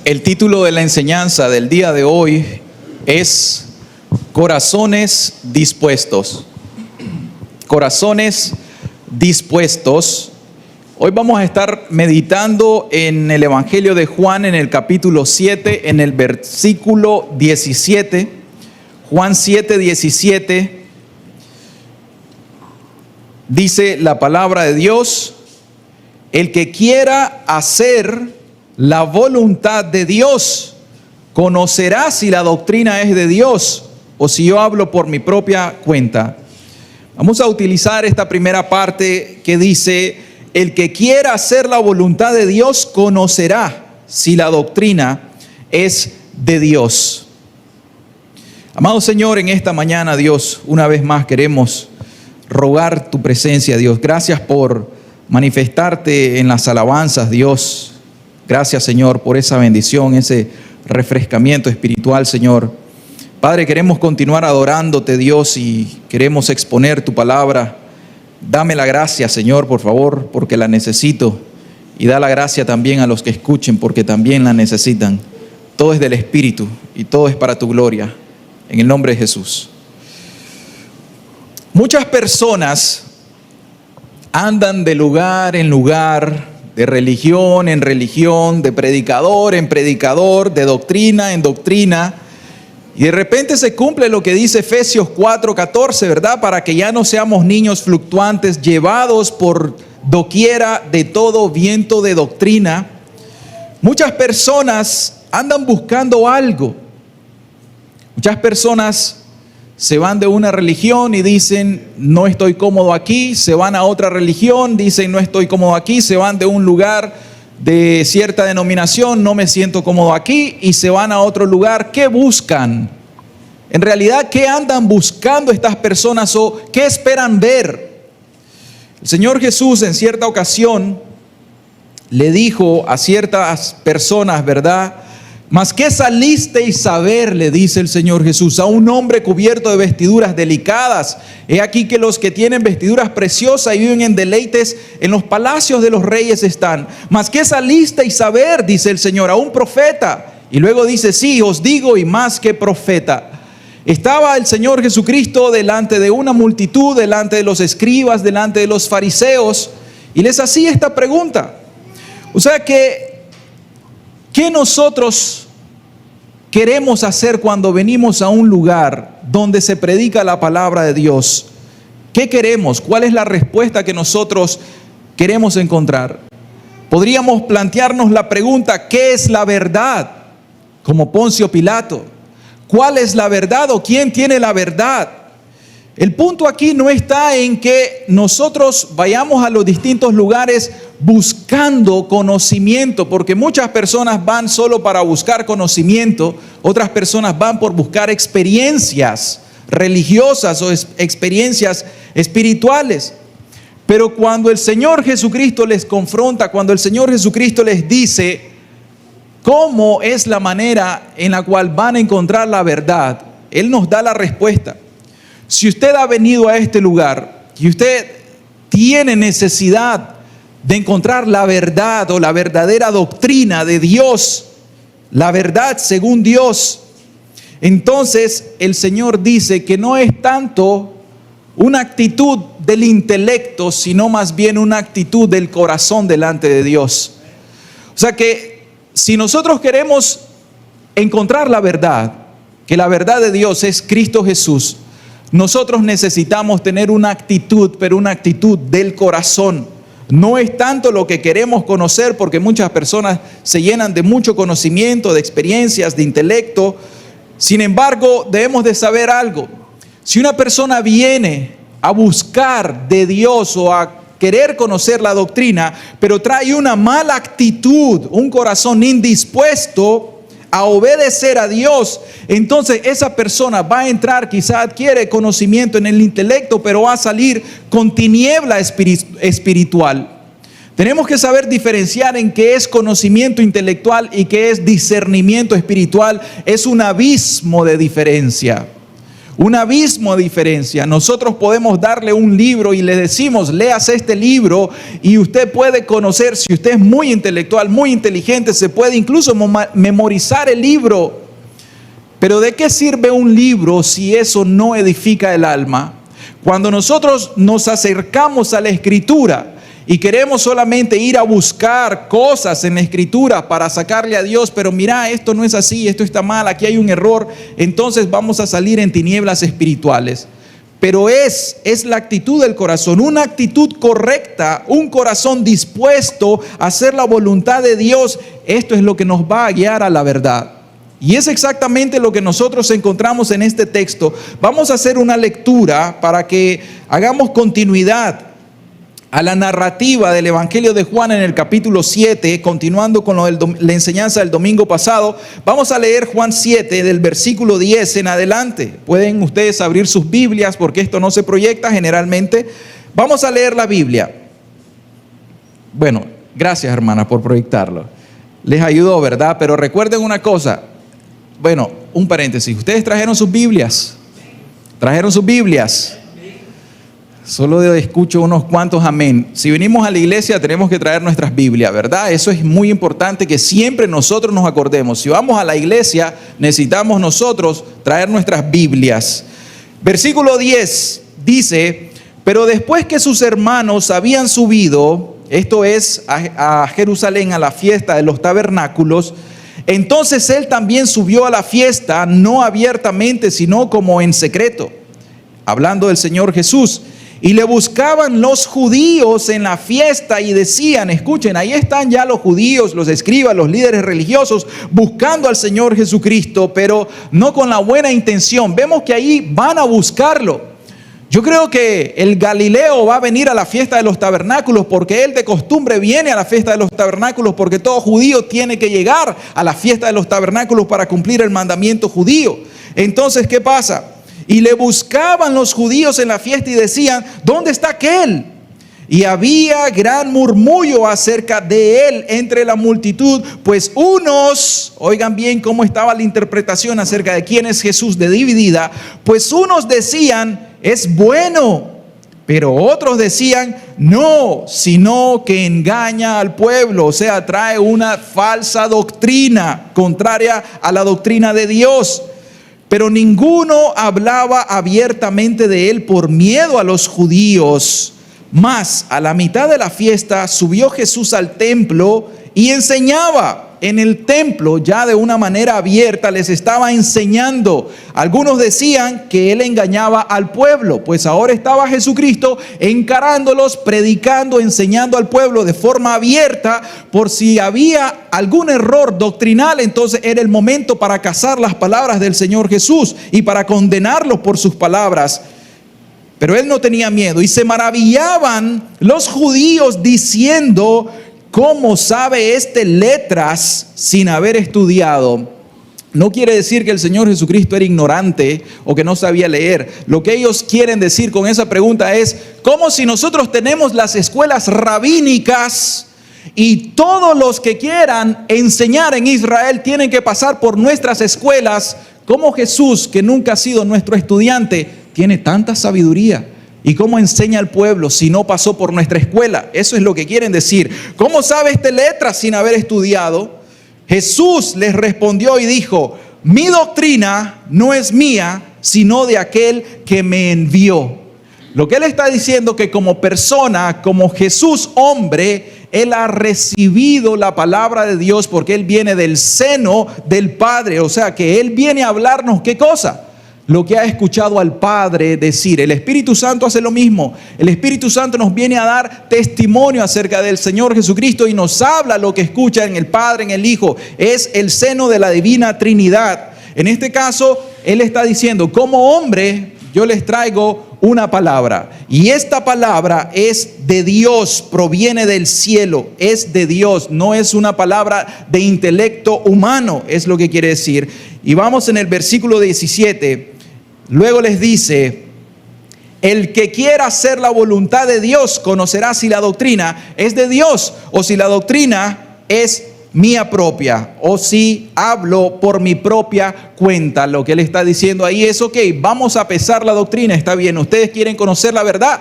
El título de la enseñanza del día de hoy es Corazones dispuestos. Corazones dispuestos. Hoy vamos a estar meditando en el Evangelio de Juan en el capítulo 7, en el versículo 17. Juan 7, 17. Dice la palabra de Dios: el que quiera hacer la voluntad de Dios conocerá si la doctrina es de Dios o si yo hablo por mi propia cuenta. Vamos a utilizar esta primera parte que dice: el que quiera hacer la voluntad de Dios conocerá si la doctrina es de Dios. Amado Señor, en esta mañana, Dios, una vez más queremos rogar tu presencia, Dios. Gracias por manifestarte en las alabanzas, Dios. Gracias, Señor, por esa bendición, ese refrescamiento espiritual, Señor. Padre, queremos continuar adorándote, Dios, y queremos exponer tu palabra. Dame la gracia, Señor, por favor, porque la necesito. Y da la gracia también a los que escuchen, porque también la necesitan. Todo es del Espíritu y todo es para tu gloria. En el nombre de Jesús. Muchas personas andan de lugar en lugar, de religión en religión, de predicador en predicador, de doctrina en doctrina. Y de repente se cumple lo que dice Efesios 4:14, ¿verdad? Para que ya no seamos niños fluctuantes, llevados por doquiera de todo viento de doctrina. Muchas personas andan buscando algo. Muchas personas se van de una religión y dicen: no estoy cómodo aquí. Se van a otra religión, dicen: no estoy cómodo aquí. Se van de un lugar de cierta denominación, no me siento cómodo aquí, y se van a otro lugar. ¿Qué buscan? En realidad, ¿qué andan buscando estas personas o qué esperan ver? El Señor Jesús en cierta ocasión le dijo a ciertas personas, ¿verdad? Mas ¿qué salisteis a ver? Le dice el Señor Jesús a un hombre cubierto de vestiduras delicadas. He aquí que los que tienen vestiduras preciosas y viven en deleites en los palacios de los reyes están. Mas ¿qué salisteis a ver? Dice el Señor, a un profeta. Y luego dice: sí, os digo, y más que profeta. Estaba el Señor Jesucristo delante de una multitud, delante de los escribas, delante de los fariseos, y les hacía esta pregunta. O sea que, ¿qué nosotros queremos hacer cuando venimos a un lugar donde se predica la palabra de Dios? ¿Qué queremos? ¿Cuál es la respuesta que nosotros queremos encontrar? Podríamos plantearnos la pregunta: ¿qué es la verdad? Como Poncio Pilato. ¿Cuál es la verdad o quién tiene la verdad? El punto aquí no está en que nosotros vayamos a los distintos lugares buscando conocimiento, porque muchas personas van solo para buscar conocimiento, otras personas van por buscar experiencias religiosas o experiencias espirituales. Pero cuando el Señor Jesucristo les confronta, cuando el Señor Jesucristo les dice cómo es la manera en la cual van a encontrar la verdad, Él nos da la respuesta. Si usted ha venido a este lugar y usted tiene necesidad de encontrar la verdad o la verdadera doctrina de Dios, la verdad según Dios, entonces el Señor dice que no es tanto una actitud del intelecto, sino más bien una actitud del corazón delante de Dios. O sea que si nosotros queremos encontrar la verdad, que la verdad de Dios es Cristo Jesús, nosotros necesitamos tener una actitud, pero una actitud del corazón. No es tanto lo que queremos conocer, porque muchas personas se llenan de mucho conocimiento, de experiencias, de intelecto. Sin embargo, debemos de saber algo. Si una persona viene a buscar de Dios o a querer conocer la doctrina, pero trae una mala actitud, un corazón indispuesto a obedecer a Dios, entonces esa persona va a entrar, quizá adquiere conocimiento en el intelecto, pero va a salir con tiniebla espiritual. Tenemos que saber diferenciar en qué es conocimiento intelectual y qué es discernimiento espiritual. Es un abismo de diferencia. Un abismo de diferencia. Nosotros podemos darle un libro y le decimos, léase este libro y usted puede conocer, si usted es muy intelectual, muy inteligente, se puede incluso memorizar el libro. Pero ¿de qué sirve un libro si eso no edifica el alma? Cuando nosotros nos acercamos a la Escritura y queremos solamente ir a buscar cosas en la Escritura para sacarle a Dios, pero mira, esto no es así, esto está mal, aquí hay un error, entonces vamos a salir en tinieblas espirituales. Pero es la actitud del corazón, una actitud correcta, un corazón dispuesto a hacer la voluntad de Dios. Esto es lo que nos va a guiar a la verdad. Y es exactamente lo que nosotros encontramos en este texto. Vamos a hacer una lectura para que hagamos continuidad a la narrativa del Evangelio de Juan en el capítulo 7, continuando con la enseñanza del domingo pasado. Vamos a leer Juan 7 del versículo 10 en adelante. Pueden ustedes abrir sus Biblias porque esto no se proyecta generalmente. Vamos a leer la Biblia. Bueno, gracias hermanas por proyectarlo. Les ayudó, ¿verdad? Pero recuerden una cosa. Bueno, un paréntesis. ¿Ustedes trajeron sus Biblias? ¿Trajeron sus Biblias? Solo escucho unos cuantos amén. Si venimos a la iglesia tenemos que traer nuestras Biblias, ¿verdad? Eso es muy importante que siempre nosotros nos acordemos. Si vamos a la iglesia necesitamos nosotros traer nuestras Biblias. Versículo 10 dice, pero después que sus hermanos habían subido, esto es a Jerusalén a la fiesta de los tabernáculos, entonces él también subió a la fiesta, no abiertamente, sino como en secreto, hablando del Señor Jesús. Y le buscaban los judíos en la fiesta y decían, escuchen, ahí están ya los judíos, los escribas, los líderes religiosos, buscando al Señor Jesucristo, pero no con la buena intención. Vemos que ahí van a buscarlo. Yo creo que el Galileo va a venir a la fiesta de los tabernáculos porque él de costumbre viene a la fiesta de los tabernáculos porque todo judío tiene que llegar a la fiesta de los tabernáculos para cumplir el mandamiento judío. Entonces, ¿qué pasa? Y le buscaban los judíos en la fiesta y decían, ¿dónde está aquel? Y había gran murmullo acerca de él entre la multitud, pues unos, oigan bien cómo estaba la interpretación acerca de quién es Jesús de dividida, pues unos decían, es bueno, pero otros decían, no, sino que engaña al pueblo, o sea, trae una falsa doctrina contraria a la doctrina de Dios. Pero ninguno hablaba abiertamente de él por miedo a los judíos. Mas a la mitad de la fiesta subió Jesús al templo y enseñaba. En el templo ya de una manera abierta les estaba enseñando. Algunos decían que él engañaba al pueblo, pues ahora estaba Jesucristo encarándolos, predicando, enseñando al pueblo de forma abierta. Por si había algún error doctrinal, entonces era el momento para cazar las palabras del Señor Jesús y para condenarlos por sus palabras. Pero él no tenía miedo y se maravillaban los judíos diciendo, ¿cómo sabe este letras sin haber estudiado? No quiere decir que el Señor Jesucristo era ignorante o que no sabía leer. Lo que ellos quieren decir con esa pregunta es, ¿cómo si nosotros tenemos las escuelas rabínicas y todos los que quieran enseñar en Israel tienen que pasar por nuestras escuelas? ¿Cómo Jesús, que nunca ha sido nuestro estudiante, tiene tanta sabiduría? ¿Y cómo enseña al pueblo si no pasó por nuestra escuela? Eso es lo que quieren decir. ¿Cómo sabe este letra sin haber estudiado? Jesús les respondió y dijo, mi doctrina no es mía, sino de aquel que me envió. Lo que él está diciendo que como persona, como Jesús hombre, él ha recibido la palabra de Dios porque él viene del seno del Padre. O sea que él viene a hablarnos ¿qué cosa? Lo que ha escuchado al Padre decir. El Espíritu Santo hace lo mismo. El Espíritu Santo nos viene a dar testimonio acerca del Señor Jesucristo y nos habla lo que escucha en el Padre, en el Hijo. Es el seno de la divina Trinidad. En este caso, Él está diciendo, como hombre, yo les traigo una palabra. Y esta palabra es de Dios, proviene del cielo, es de Dios. No es una palabra de intelecto humano, es lo que quiere decir. Y vamos en el versículo 17. Luego les dice, el que quiera hacer la voluntad de Dios conocerá si la doctrina es de Dios o si la doctrina es mía propia o si hablo por mi propia cuenta. Lo que él está diciendo ahí es, ok, vamos a pesar la doctrina, está bien, ustedes quieren conocer la verdad.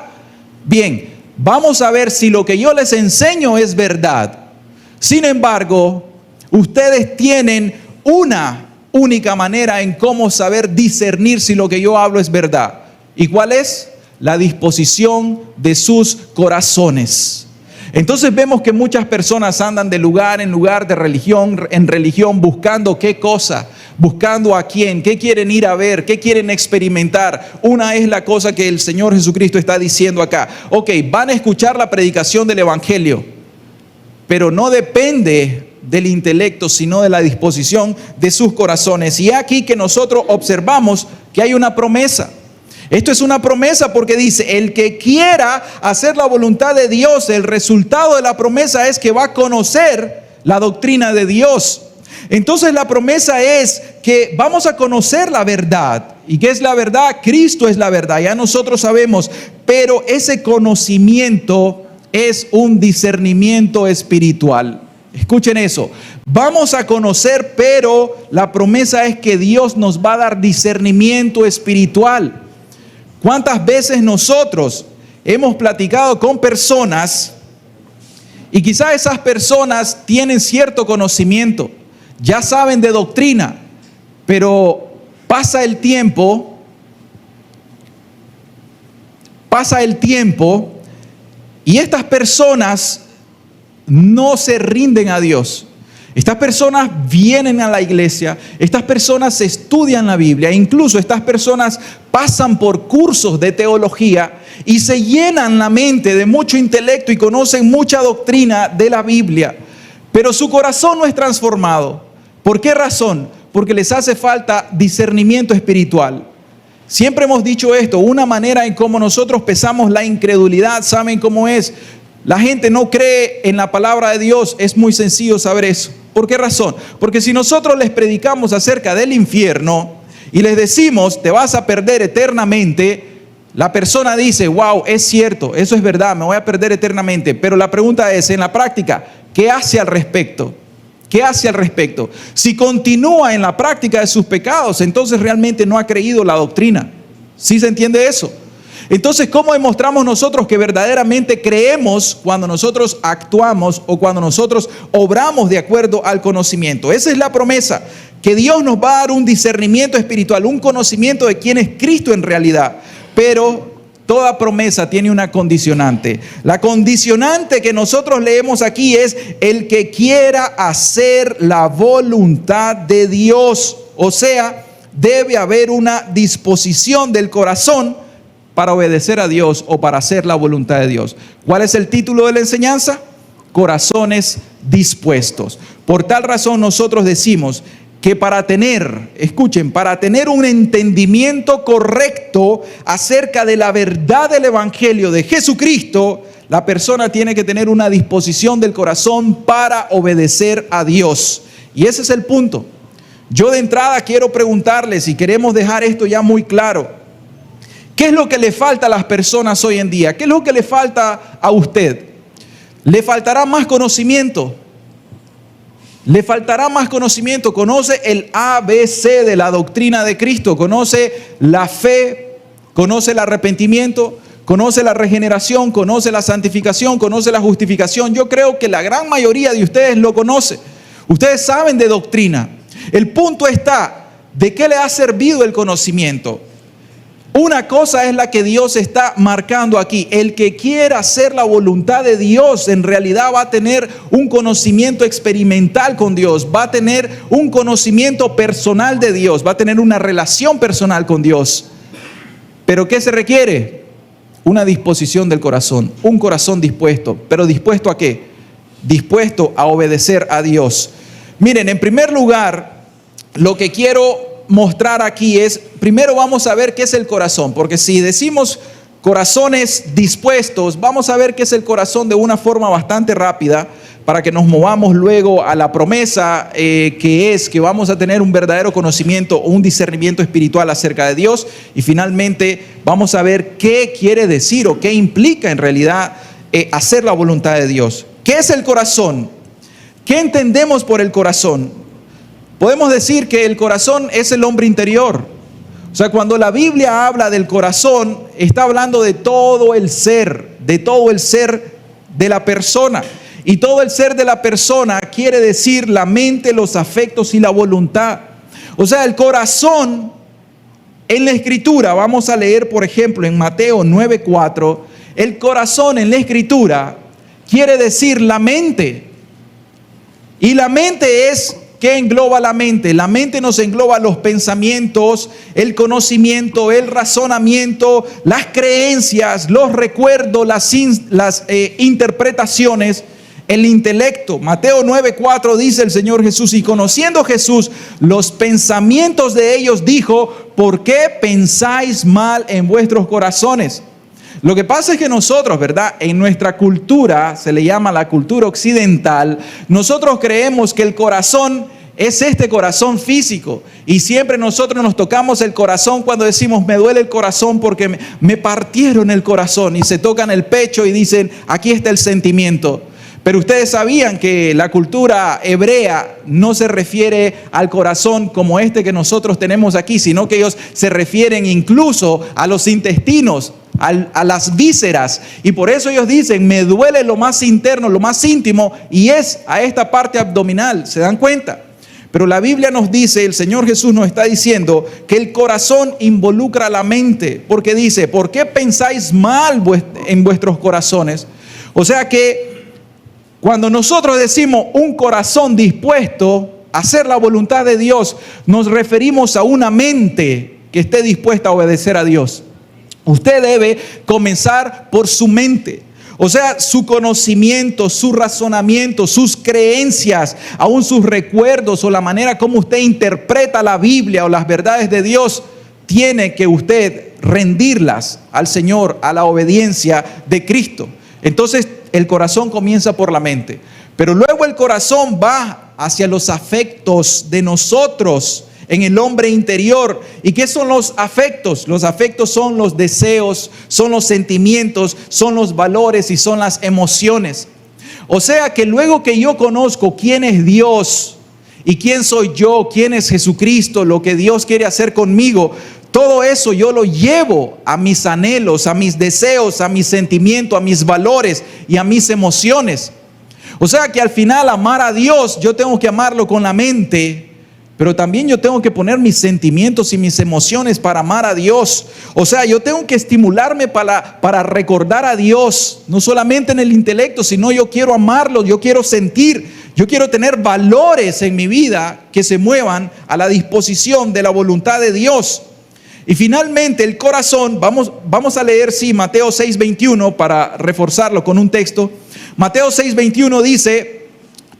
Bien, vamos a ver si lo que yo les enseño es verdad. Sin embargo, ustedes tienen una única manera en cómo saber discernir si lo que yo hablo es verdad. ¿Y cuál es? La disposición de sus corazones. Entonces vemos que muchas personas andan de lugar en lugar, de religión en religión, buscando qué cosa, buscando a quién, qué quieren ir a ver, qué quieren experimentar. Una es la cosa que el Señor Jesucristo está diciendo acá. Ok, van a escuchar la predicación del Evangelio, pero no depende del intelecto, sino de la disposición de sus corazones. Y aquí que nosotros observamos que hay una promesa. Esto es una promesa porque dice, el que quiera hacer la voluntad de Dios, el resultado de la promesa es que va a conocer la doctrina de Dios. Entonces la promesa es que vamos a conocer la verdad. ¿Y qué es la verdad? Cristo es la verdad, ya nosotros sabemos, pero ese conocimiento es un discernimiento espiritual. Escuchen eso, vamos a conocer, pero la promesa es que Dios nos va a dar discernimiento espiritual. ¿Cuántas veces nosotros hemos platicado con personas y quizás esas personas tienen cierto conocimiento, ya saben de doctrina, pero pasa el tiempo y estas personas no se rinden a Dios? Estas personas vienen a la iglesia, estas personas estudian la Biblia, incluso estas personas pasan por cursos de teología y se llenan la mente de mucho intelecto y conocen mucha doctrina de la Biblia, pero su corazón no es transformado. ¿Por qué razón? Porque les hace falta discernimiento espiritual. Siempre hemos dicho esto, una manera en cómo nosotros pesamos la incredulidad, ¿saben cómo es? La gente no cree en la palabra de Dios, es muy sencillo saber eso. ¿Por qué razón? Porque si nosotros les predicamos acerca del infierno y les decimos, te vas a perder eternamente, la persona dice, wow, es cierto, eso es verdad, me voy a perder eternamente. Pero la pregunta es, en la práctica, ¿qué hace al respecto? ¿Qué hace al respecto? Si continúa en la práctica de sus pecados, entonces realmente no ha creído la doctrina. ¿Sí se entiende eso? Entonces, ¿cómo demostramos nosotros que verdaderamente creemos cuando nosotros actuamos o cuando nosotros obramos de acuerdo al conocimiento? Esa es la promesa, que Dios nos va a dar un discernimiento espiritual, un conocimiento de quién es Cristo en realidad. Pero toda promesa tiene una condicionante. La condicionante que nosotros leemos aquí es el que quiera hacer la voluntad de Dios. O sea, debe haber una disposición del corazón para obedecer a Dios o para hacer la voluntad de Dios. ¿Cuál es el título de la enseñanza? Corazones dispuestos. Por tal razón nosotros decimos que para tener un entendimiento correcto acerca de la verdad del Evangelio de Jesucristo, la persona tiene que tener una disposición del corazón para obedecer a Dios. Y ese es el punto. Yo de entrada quiero preguntarles, y queremos dejar esto ya muy claro, ¿qué es lo que le falta a las personas hoy en día? ¿Qué es lo que le falta a usted? ¿Le faltará más conocimiento? Le faltará más conocimiento. Conoce el ABC de la doctrina de Cristo. Conoce la fe, conoce el arrepentimiento, conoce la regeneración, conoce la santificación, conoce la justificación. Yo creo que la gran mayoría de ustedes lo conoce. Ustedes saben de doctrina. El punto está, ¿de qué le ha servido el conocimiento? Una cosa es la que Dios está marcando aquí. El que quiera hacer la voluntad de Dios en realidad va a tener un conocimiento experimental con Dios, va a tener un conocimiento personal de Dios, va a tener una relación personal con Dios. ¿Pero qué se requiere? Una disposición del corazón, un corazón dispuesto. ¿Pero dispuesto a qué? Dispuesto a obedecer a Dios. Miren, en primer lugar, lo que quiero mostrar aquí es, primero vamos a ver qué es el corazón, porque si decimos corazones dispuestos, vamos a ver qué es el corazón de una forma bastante rápida, para que nos movamos luego a la promesa que es que vamos a tener un verdadero conocimiento, un discernimiento espiritual acerca de Dios, y finalmente vamos a ver qué quiere decir o qué implica en realidad hacer la voluntad de Dios. ¿Qué es el corazón? ¿Qué entendemos por el corazón? Podemos decir que el corazón es el hombre interior. O sea, cuando la Biblia habla del corazón, está hablando de todo el ser de la persona. Y todo el ser de la persona quiere decir la mente, los afectos y la voluntad. O sea, el corazón en la Escritura, vamos a leer por ejemplo en Mateo 9:4, el corazón en la Escritura quiere decir la mente. Y la mente es, ¿qué engloba la mente? La mente nos engloba los pensamientos, el conocimiento, el razonamiento, las creencias, los recuerdos, las interpretaciones, el intelecto. Mateo 9:4 dice el Señor Jesús: y conociendo Jesús los pensamientos de ellos, dijo: ¿por qué pensáis mal en vuestros corazones? Lo que pasa es que nosotros, ¿verdad? En nuestra cultura, se le llama la cultura occidental, nosotros creemos que el corazón es este corazón físico. Y siempre nosotros nos tocamos el corazón cuando decimos: me duele el corazón porque me partieron el corazón. Y se tocan el pecho y dicen: aquí está el sentimiento. Pero ustedes sabían que la cultura hebrea no se refiere al corazón como este que nosotros tenemos aquí, sino que ellos se refieren incluso a los intestinos, a las vísceras. Y por eso ellos dicen: me duele lo más interno, lo más íntimo, y es a esta parte abdominal. ¿Se dan cuenta? Pero la Biblia nos dice, el Señor Jesús nos está diciendo que el corazón involucra la mente, porque dice: ¿por qué pensáis mal en vuestros corazones? O sea que cuando nosotros decimos un corazón dispuesto a hacer la voluntad de Dios, nos referimos a una mente que esté dispuesta a obedecer a Dios. Usted debe comenzar por su mente. O sea, su conocimiento, su razonamiento, sus creencias, aún sus recuerdos o la manera como usted interpreta la Biblia o las verdades de Dios, tiene que usted rendirlas al Señor, a la obediencia de Cristo. Entonces, el corazón comienza por la mente, pero luego el corazón va hacia los afectos de nosotros en el hombre interior. ¿Y qué son los afectos? Los afectos son los deseos, son los sentimientos, son los valores y son las emociones. O sea que luego que yo conozco quién es Dios y quién soy yo, quién es Jesucristo, lo que Dios quiere hacer conmigo, todo eso yo lo llevo a mis anhelos, a mis deseos, a mis sentimientos, a mis valores y a mis emociones. O sea que al final amar a Dios, yo tengo que amarlo con la mente, pero también yo tengo que poner mis sentimientos y mis emociones para amar a Dios. O sea, yo tengo que estimularme para recordar a Dios, no solamente en el intelecto, sino yo quiero amarlo, yo quiero sentir, yo quiero tener valores en mi vida que se muevan a la disposición de la voluntad de Dios. Y finalmente el corazón, vamos a leer Mateo 6:21 para reforzarlo con un texto. Mateo 6:21 dice: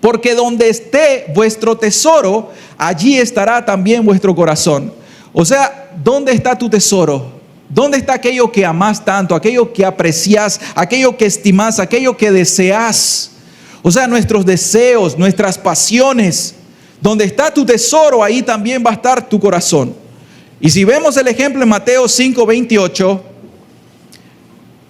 porque donde esté vuestro tesoro, allí estará también vuestro corazón. O sea, ¿dónde está tu tesoro? ¿Dónde está aquello que amás tanto, aquello que aprecias, aquello que estimás, aquello que deseas? O sea, nuestros deseos, nuestras pasiones. Donde está tu tesoro, ahí también va a estar tu corazón. Y si vemos el ejemplo en Mateo 5:28,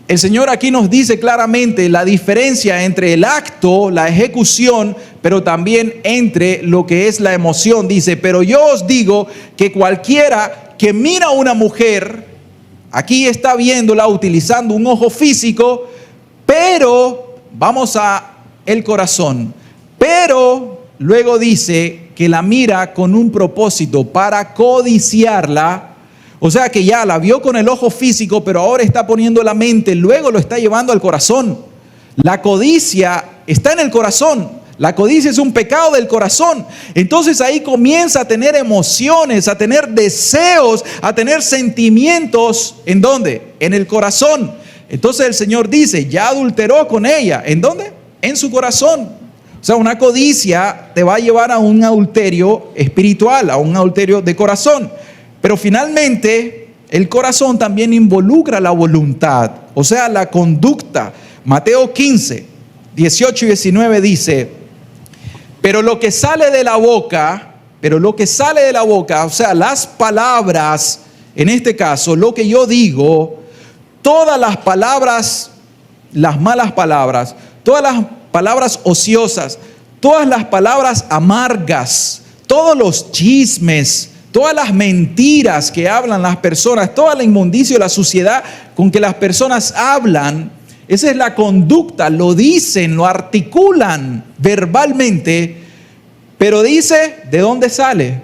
el Señor aquí nos dice claramente la diferencia entre el acto, la ejecución, pero también entre lo que es la emoción. Dice: pero yo os digo que cualquiera que mira a una mujer, aquí está viéndola utilizando un ojo físico, pero vamos a el corazón. Pero luego dice que la mira con un propósito, para codiciarla. O sea que ya la vio con el ojo físico, pero ahora está poniendo la mente, luego lo está llevando al corazón. La codicia está en el corazón. La codicia es un pecado del corazón. Entonces ahí comienza a tener emociones, a tener deseos, a tener sentimientos. ¿En dónde? En el corazón. Entonces el Señor dice: ya adulteró con ella. ¿En dónde? En su corazón. O sea, una codicia te va a llevar a un adulterio espiritual, a un adulterio de corazón. Pero finalmente, el corazón también involucra la voluntad, o sea, la conducta. Mateo 15, 18 y 19 dice: pero lo que sale de la boca, o sea, las palabras, en este caso, lo que yo digo, todas las palabras, las malas palabras, todas las palabras ociosas, todas las palabras amargas, todos los chismes, todas las mentiras que hablan las personas, toda la inmundicia y la suciedad con que las personas hablan, esa es la conducta, lo dicen, lo articulan verbalmente, pero dice, ¿de dónde sale?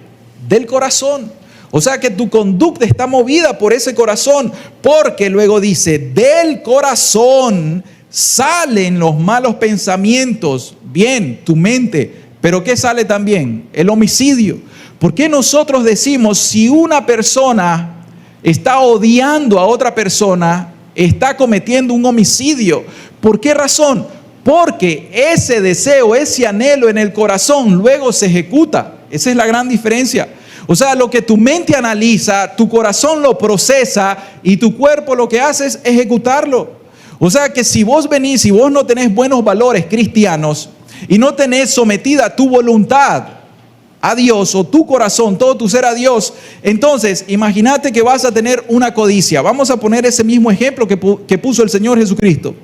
Del corazón. O sea que tu conducta está movida por ese corazón, porque luego dice, del corazón salen los malos pensamientos. Bien, tu mente, pero ¿qué sale también? El homicidio. ¿Por qué nosotros decimos si una persona está odiando a otra persona, está cometiendo un homicidio? ¿Por qué razón? Porque ese deseo, ese anhelo en el corazón luego se ejecuta. Esa es la gran diferencia. O sea, lo que tu mente analiza, tu corazón lo procesa y tu cuerpo lo que hace es ejecutarlo. O sea que si vos venís y vos no tenés buenos valores cristianos y no tenés sometida tu voluntad a Dios o tu corazón, todo tu ser a Dios, entonces imagínate que vas a tener una codicia. Vamos a poner ese mismo ejemplo que puso el Señor Jesucristo.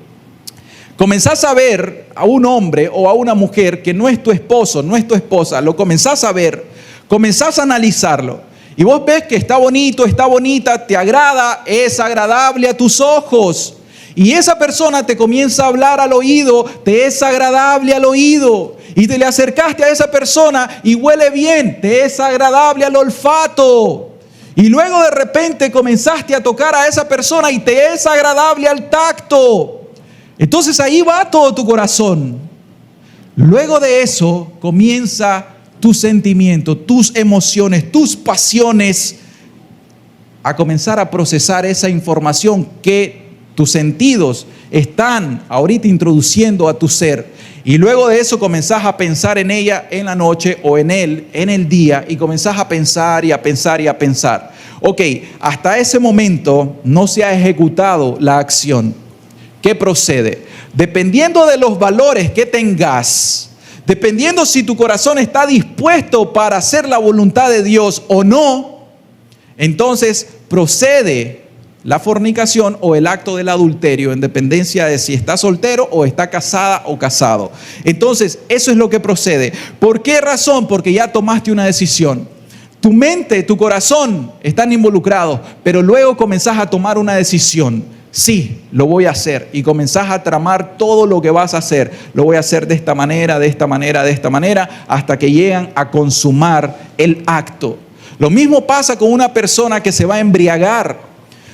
Comenzás a ver a un hombre o a una mujer que no es tu esposo, no es tu esposa, lo comenzás a ver, comenzás a analizarlo y vos ves que está bonito, está bonita, te agrada, es agradable a tus ojos. Y esa persona te comienza a hablar al oído, te es agradable al oído. Y te le acercaste a esa persona y huele bien, te es agradable al olfato. Y luego de repente comenzaste a tocar a esa persona y te es agradable al tacto. Entonces ahí va todo tu corazón. Luego de eso comienza tu sentimiento, tus emociones, tus pasiones a comenzar a procesar esa información que tus sentidos están ahorita introduciendo a tu ser. Y luego de eso comenzás a pensar en ella en la noche o en él en el día y comenzás a pensar y a pensar y a pensar. Ok, hasta ese momento no se ha ejecutado la acción. ¿Qué procede? Dependiendo de los valores que tengas, dependiendo si tu corazón está dispuesto para hacer la voluntad de Dios o no, entonces procede la fornicación o el acto del adulterio, en dependencia de si está soltero o está casada o casado. Entonces, eso es lo que procede. ¿Por qué razón? Porque ya tomaste una decisión. Tu mente, tu corazón están involucrados, pero luego comenzás a tomar una decisión. Sí, lo voy a hacer. Y comenzás a tramar todo lo que vas a hacer. Lo voy a hacer de esta manera, de esta manera, de esta manera, hasta que llegan a consumar el acto. Lo mismo pasa con una persona que se va a embriagar.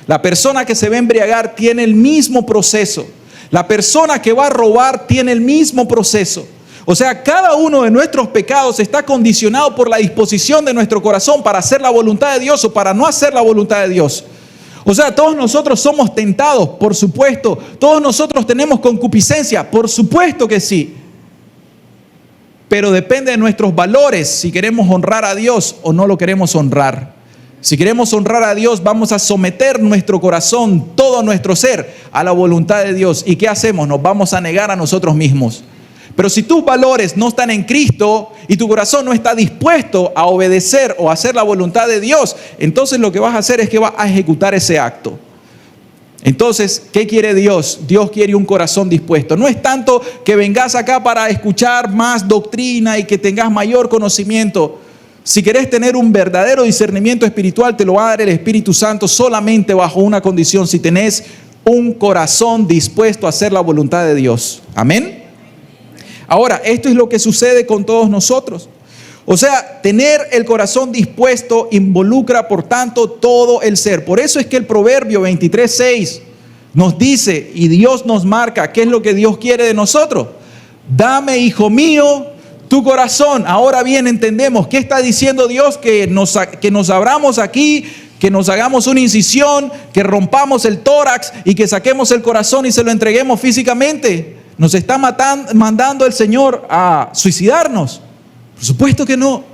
La persona que se va a embriagar tiene el mismo proceso. La persona que va a robar tiene el mismo proceso. O sea, cada uno de nuestros pecados está condicionado por la disposición de nuestro corazón para hacer la voluntad de Dios o para no hacer la voluntad de Dios. O sea, todos nosotros somos tentados, por supuesto. Todos nosotros tenemos concupiscencia, por supuesto que sí. Pero depende de nuestros valores si queremos honrar a Dios o no lo queremos honrar. Si queremos honrar a Dios, vamos a someter nuestro corazón, todo nuestro ser, a la voluntad de Dios. ¿Y qué hacemos? Nos vamos a negar a nosotros mismos. Pero si tus valores no están en Cristo y tu corazón no está dispuesto a obedecer o a hacer la voluntad de Dios, entonces lo que vas a hacer es que vas a ejecutar ese acto. Entonces, ¿qué quiere Dios? Dios quiere un corazón dispuesto. No es tanto que vengas acá para escuchar más doctrina y que tengas mayor conocimiento. Si querés tener un verdadero discernimiento espiritual, te lo va a dar el Espíritu Santo solamente bajo una condición: si tenés un corazón dispuesto a hacer la voluntad de Dios. Amén. Ahora, esto es lo que sucede con todos nosotros. O sea, tener el corazón dispuesto involucra, por tanto, todo el ser. Por eso es que el Proverbio 23:6 nos dice, y Dios nos marca, ¿qué es lo que Dios quiere de nosotros? Dame, hijo mío, tu corazón. Ahora bien, entendemos qué está diciendo Dios: que nos abramos aquí, que nos hagamos una incisión, que rompamos el tórax y que saquemos el corazón y se lo entreguemos físicamente. ¿Nos está mandando el Señor a suicidarnos? Por supuesto que no.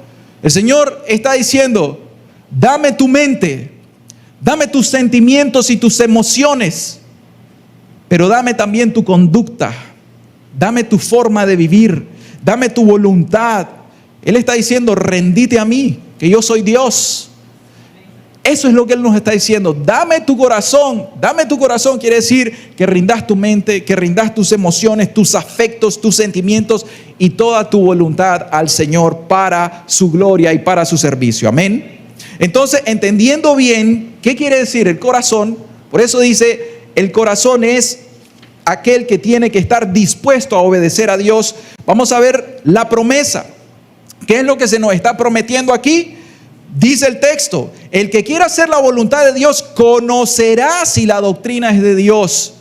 El Señor está diciendo: dame tu mente, dame tus sentimientos y tus emociones, pero dame también tu conducta, dame tu forma de vivir, dame tu voluntad. Él está diciendo: rendite a mí, que yo soy Dios. Eso es lo que Él nos está diciendo. Dame tu corazón. Dame tu corazón quiere decir que rindas tu mente, que rindas tus emociones, tus afectos, tus sentimientos y toda tu voluntad al Señor para su gloria y para su servicio. Amén. Entonces, entendiendo bien qué quiere decir el corazón, por eso dice, el corazón es aquel que tiene que estar dispuesto a obedecer a Dios. Vamos a ver la promesa. ¿Qué es lo que se nos está prometiendo aquí? Dice el texto, el que quiera hacer la voluntad de Dios conocerá si la doctrina es de Dios.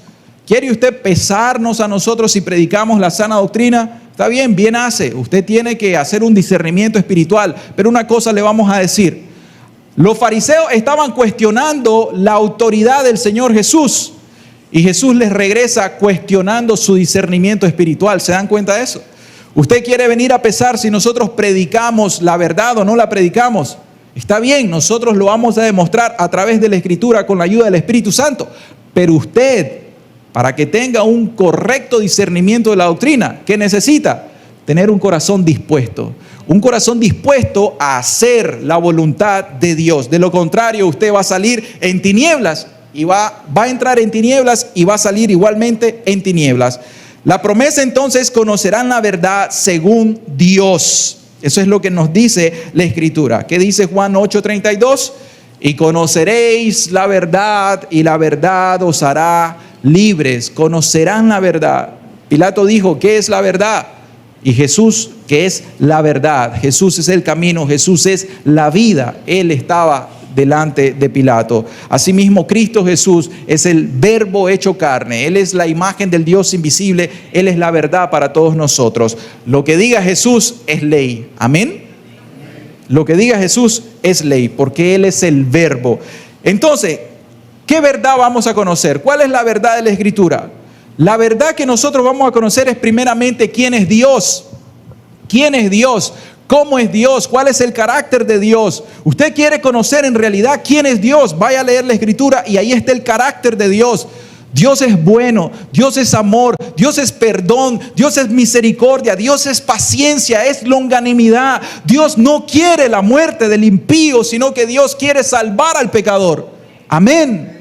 ¿Quiere usted pesarnos a nosotros si predicamos la sana doctrina? Está bien, bien hace. Usted tiene que hacer un discernimiento espiritual. Pero una cosa le vamos a decir. Los fariseos estaban cuestionando la autoridad del Señor Jesús. Y Jesús les regresa cuestionando su discernimiento espiritual. ¿Se dan cuenta de eso? Usted quiere venir a pesar si nosotros predicamos la verdad o no la predicamos. Está bien, nosotros lo vamos a demostrar a través de la Escritura con la ayuda del Espíritu Santo. Pero usted, para que tenga un correcto discernimiento de la doctrina, ¿qué necesita? Tener un corazón dispuesto. Un corazón dispuesto a hacer la voluntad de Dios. De lo contrario, usted va a salir en tinieblas y va a entrar en tinieblas y va a salir igualmente en tinieblas. La promesa entonces, conocerán la verdad según Dios. Eso es lo que nos dice la Escritura. ¿Qué dice Juan 8:32? Y conoceréis la verdad y la verdad os hará libres. Conocerán la verdad. Pilato dijo, ¿qué es la verdad? Y Jesús, ¿qué es la verdad? Jesús es el camino, Jesús es la vida. Él estaba delante de Pilato. Asimismo, Cristo Jesús es el verbo hecho carne. Él es la imagen del Dios invisible. Él es la verdad para todos nosotros. Lo que diga Jesús es ley. Amén. Lo que diga Jesús es ley, porque Él es el verbo. Entonces, ¿qué verdad vamos a conocer? ¿Cuál es la verdad de la Escritura? La verdad que nosotros vamos a conocer es primeramente quién es Dios. ¿Quién es Dios? ¿Cómo es Dios? ¿Cuál es el carácter de Dios? Usted quiere conocer en realidad quién es Dios. Vaya a leer la Escritura y ahí está el carácter de Dios. Dios es bueno, Dios es amor, Dios es perdón, Dios es misericordia, Dios es paciencia, es longanimidad. Dios no quiere la muerte del impío, sino que Dios quiere salvar al pecador. Amén.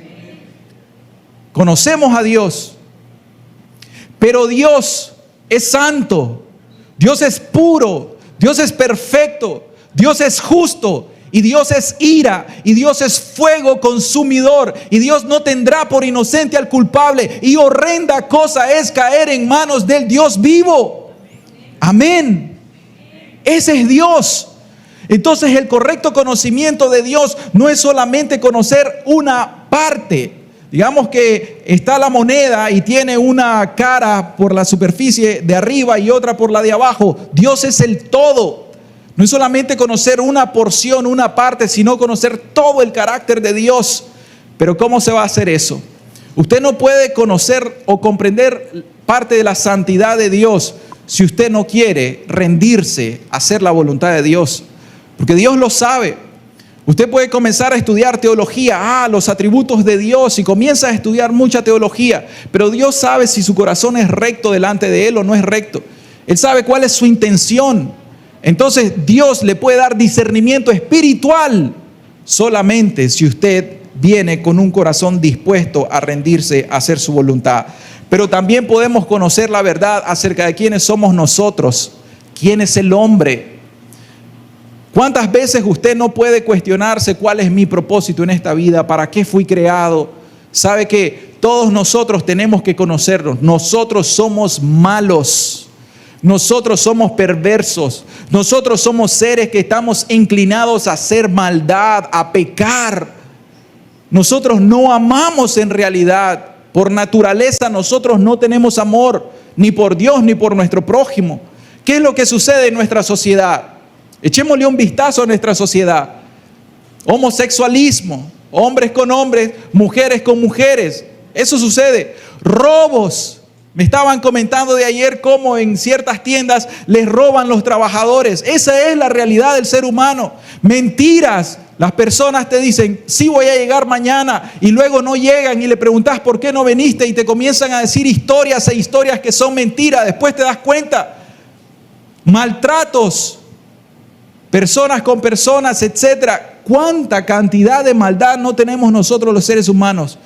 Conocemos a Dios, pero Dios es santo, Dios es puro, Dios es perfecto, Dios es justo y Dios es ira y Dios es fuego consumidor y Dios no tendrá por inocente al culpable y horrenda cosa es caer en manos del Dios vivo. Amén. Ese es Dios. Entonces el correcto conocimiento de Dios no es solamente conocer una parte. Digamos que está la moneda y tiene una cara por la superficie de arriba y otra por la de abajo. Dios es el todo. No es solamente conocer una porción, una parte, sino conocer todo el carácter de Dios. Pero ¿cómo se va a hacer eso? Usted no puede conocer o comprender parte de la santidad de Dios si usted no quiere rendirse a hacer la voluntad de Dios. Porque Dios lo sabe. Usted puede comenzar a estudiar teología, los atributos de Dios, y comienza a estudiar mucha teología, pero Dios sabe si su corazón es recto delante de Él o no es recto. Él sabe cuál es su intención. Entonces Dios le puede dar discernimiento espiritual solamente si usted viene con un corazón dispuesto a rendirse a hacer su voluntad. Pero también podemos conocer la verdad acerca de quiénes somos nosotros, quién es el hombre. ¿Cuántas veces usted no puede cuestionarse cuál es mi propósito en esta vida? ¿Para qué fui creado? Sabe que todos nosotros tenemos que conocernos. Nosotros somos malos. Nosotros somos perversos. Nosotros somos seres que estamos inclinados a hacer maldad, a pecar. Nosotros no amamos en realidad. Por naturaleza nosotros no tenemos amor, ni por Dios ni por nuestro prójimo. ¿Qué es lo que sucede en nuestra sociedad? Echémosle un vistazo a nuestra sociedad. Homosexualismo, hombres con hombres, mujeres con mujeres. Eso sucede. Robos. Me estaban comentando de ayer cómo en ciertas tiendas les roban los trabajadores. Esa es la realidad del ser humano. Mentiras. Las personas te dicen, sí voy a llegar mañana, y luego no llegan y le preguntas por qué no viniste y te comienzan a decir historias e historias que son mentiras. Después te das cuenta. Maltratos. personas con personas, etcétera. ¿Cuánta cantidad de maldad no tenemos nosotros los seres humanos?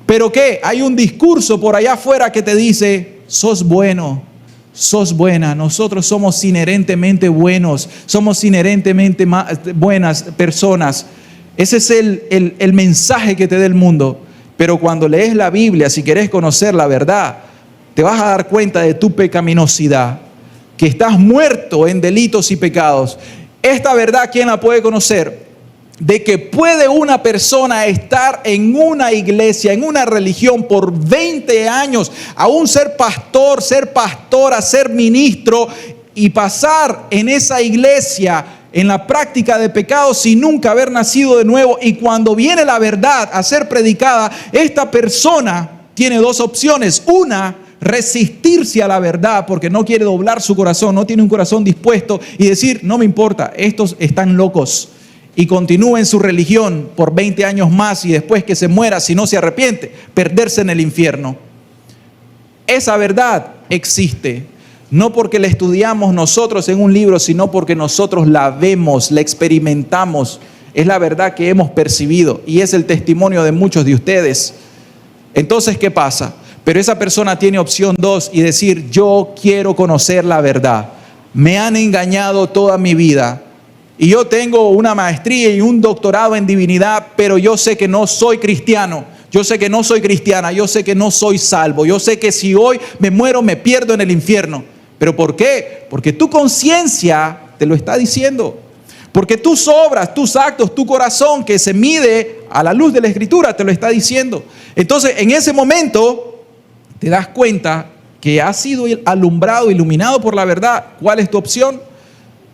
¿Pero qué? Hay un discurso por allá afuera que te dice, sos bueno, sos buena. Nosotros somos inherentemente buenos, somos inherentemente buenas personas. Ese es el mensaje que te da el mundo. Pero cuando lees la Biblia, si querés conocer la verdad, te vas a dar cuenta de tu pecaminosidad, que estás muerto en delitos y pecados. Esta verdad, ¿quién la puede conocer? De que puede una persona estar en una iglesia, en una religión por 20 años, aún ser pastor, ser pastora, ser ministro y pasar en esa iglesia en la práctica de pecados sin nunca haber nacido de nuevo. Y cuando viene la verdad a ser predicada, esta persona tiene dos opciones. Una, resistirse a la verdad porque no quiere doblar su corazón, no tiene un corazón dispuesto y decir, no me importa, estos están locos. Y continúa en su religión por 20 años más y después que se muera, si no se arrepiente, perderse en el infierno. Esa verdad existe, no porque la estudiamos nosotros en un libro, sino porque nosotros la vemos, la experimentamos. Es la verdad que hemos percibido y es el testimonio de muchos de ustedes. Entonces, ¿qué pasa? Pero esa persona tiene opción 2 y decir, yo quiero conocer la verdad. Me han engañado toda mi vida. Y yo tengo una maestría y un doctorado en divinidad, pero yo sé que no soy cristiano, yo sé que no soy cristiana, yo sé que no soy salvo, yo sé que si hoy me muero me pierdo en el infierno. ¿Pero por qué? Porque tu conciencia te lo está diciendo. Porque tus obras, tus actos, tu corazón que se mide a la luz de la Escritura te lo está diciendo. Entonces en ese momento te das cuenta que has sido alumbrado, iluminado por la verdad. ¿Cuál es tu opción?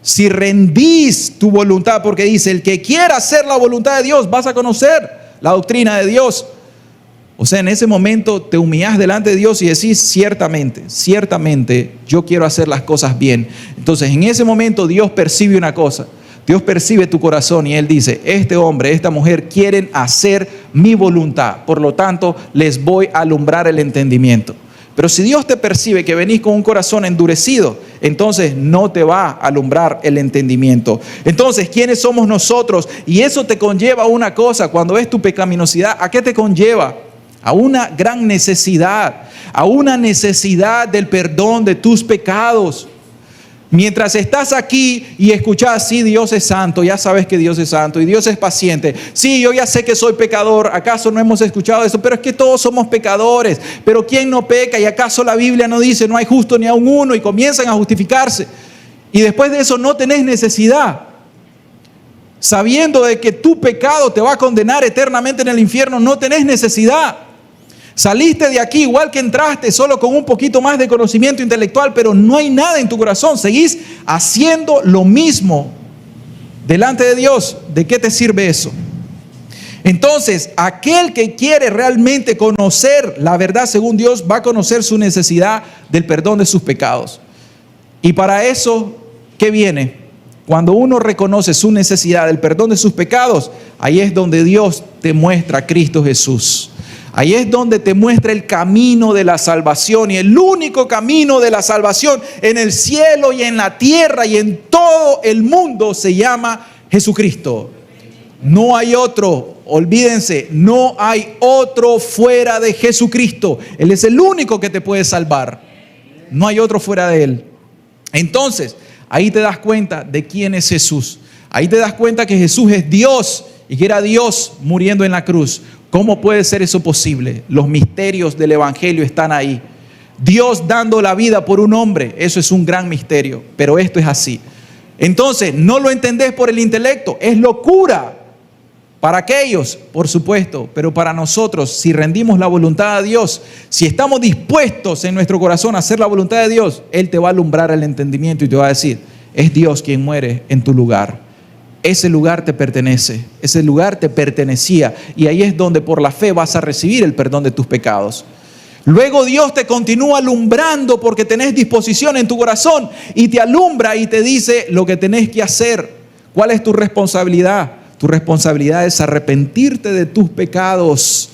Si rendís tu voluntad, porque dice, el que quiera hacer la voluntad de Dios, vas a conocer la doctrina de Dios. O sea, en ese momento te humillás delante de Dios y decís, ciertamente, yo quiero hacer las cosas bien. Entonces, en ese momento Dios percibe una cosa. Dios percibe tu corazón y Él dice, este hombre, esta mujer quieren hacer mi voluntad. Por lo tanto, les voy a alumbrar el entendimiento. Pero si Dios te percibe que venís con un corazón endurecido, entonces no te va a alumbrar el entendimiento. Entonces, ¿quiénes somos nosotros? Y eso te conlleva a una cosa, cuando ves tu pecaminosidad, ¿a qué te conlleva? A una gran necesidad, a una necesidad del perdón de tus pecados. Mientras estás aquí y escuchas, sí, Dios es santo, ya sabes que Dios es santo y Dios es paciente. Sí, yo ya sé que soy pecador, ¿acaso no hemos escuchado eso? Pero es que todos somos pecadores. Pero ¿quién no peca? ¿Y acaso la Biblia no dice no hay justo ni aun uno? Y comienzan a justificarse. Y después de eso no tenés necesidad. Sabiendo de que tu pecado te va a condenar eternamente en el infierno, no tenés necesidad. Saliste de aquí igual que entraste, solo con un poquito más de conocimiento intelectual, pero no hay nada en tu corazón. Seguís haciendo lo mismo delante de Dios. ¿De qué te sirve eso? Entonces, aquel que quiere realmente conocer la verdad según Dios, va a conocer su necesidad del perdón de sus pecados. Y para eso, ¿qué viene? Cuando uno reconoce su necesidad del perdón de sus pecados, ahí es donde Dios te muestra a Cristo Jesús. Ahí es donde te muestra el camino de la salvación, y el único camino de la salvación en el cielo y en la tierra y en todo el mundo se llama Jesucristo. No hay otro, olvídense, no hay otro fuera de Jesucristo. Él es el único que te puede salvar. No hay otro fuera de Él. Entonces, ahí te das cuenta de quién es Jesús. Ahí te das cuenta que Jesús es Dios y que era Dios muriendo en la cruz. ¿Cómo puede ser eso posible? Los misterios del Evangelio están ahí. Dios dando la vida por un hombre, eso es un gran misterio, pero esto es así. Entonces, no lo entendés por el intelecto, es locura para aquellos, por supuesto, pero para nosotros, si rendimos la voluntad a Dios, si estamos dispuestos en nuestro corazón a hacer la voluntad de Dios, Él te va a alumbrar el entendimiento y te va a decir, es Dios quien muere en tu lugar. Ese lugar te pertenece, ese lugar te pertenecía, y ahí es donde por la fe vas a recibir el perdón de tus pecados. Luego Dios te continúa alumbrando porque tenés disposición en tu corazón y te alumbra y te dice lo que tenés que hacer. ¿Cuál es tu responsabilidad? Tu responsabilidad es arrepentirte de tus pecados,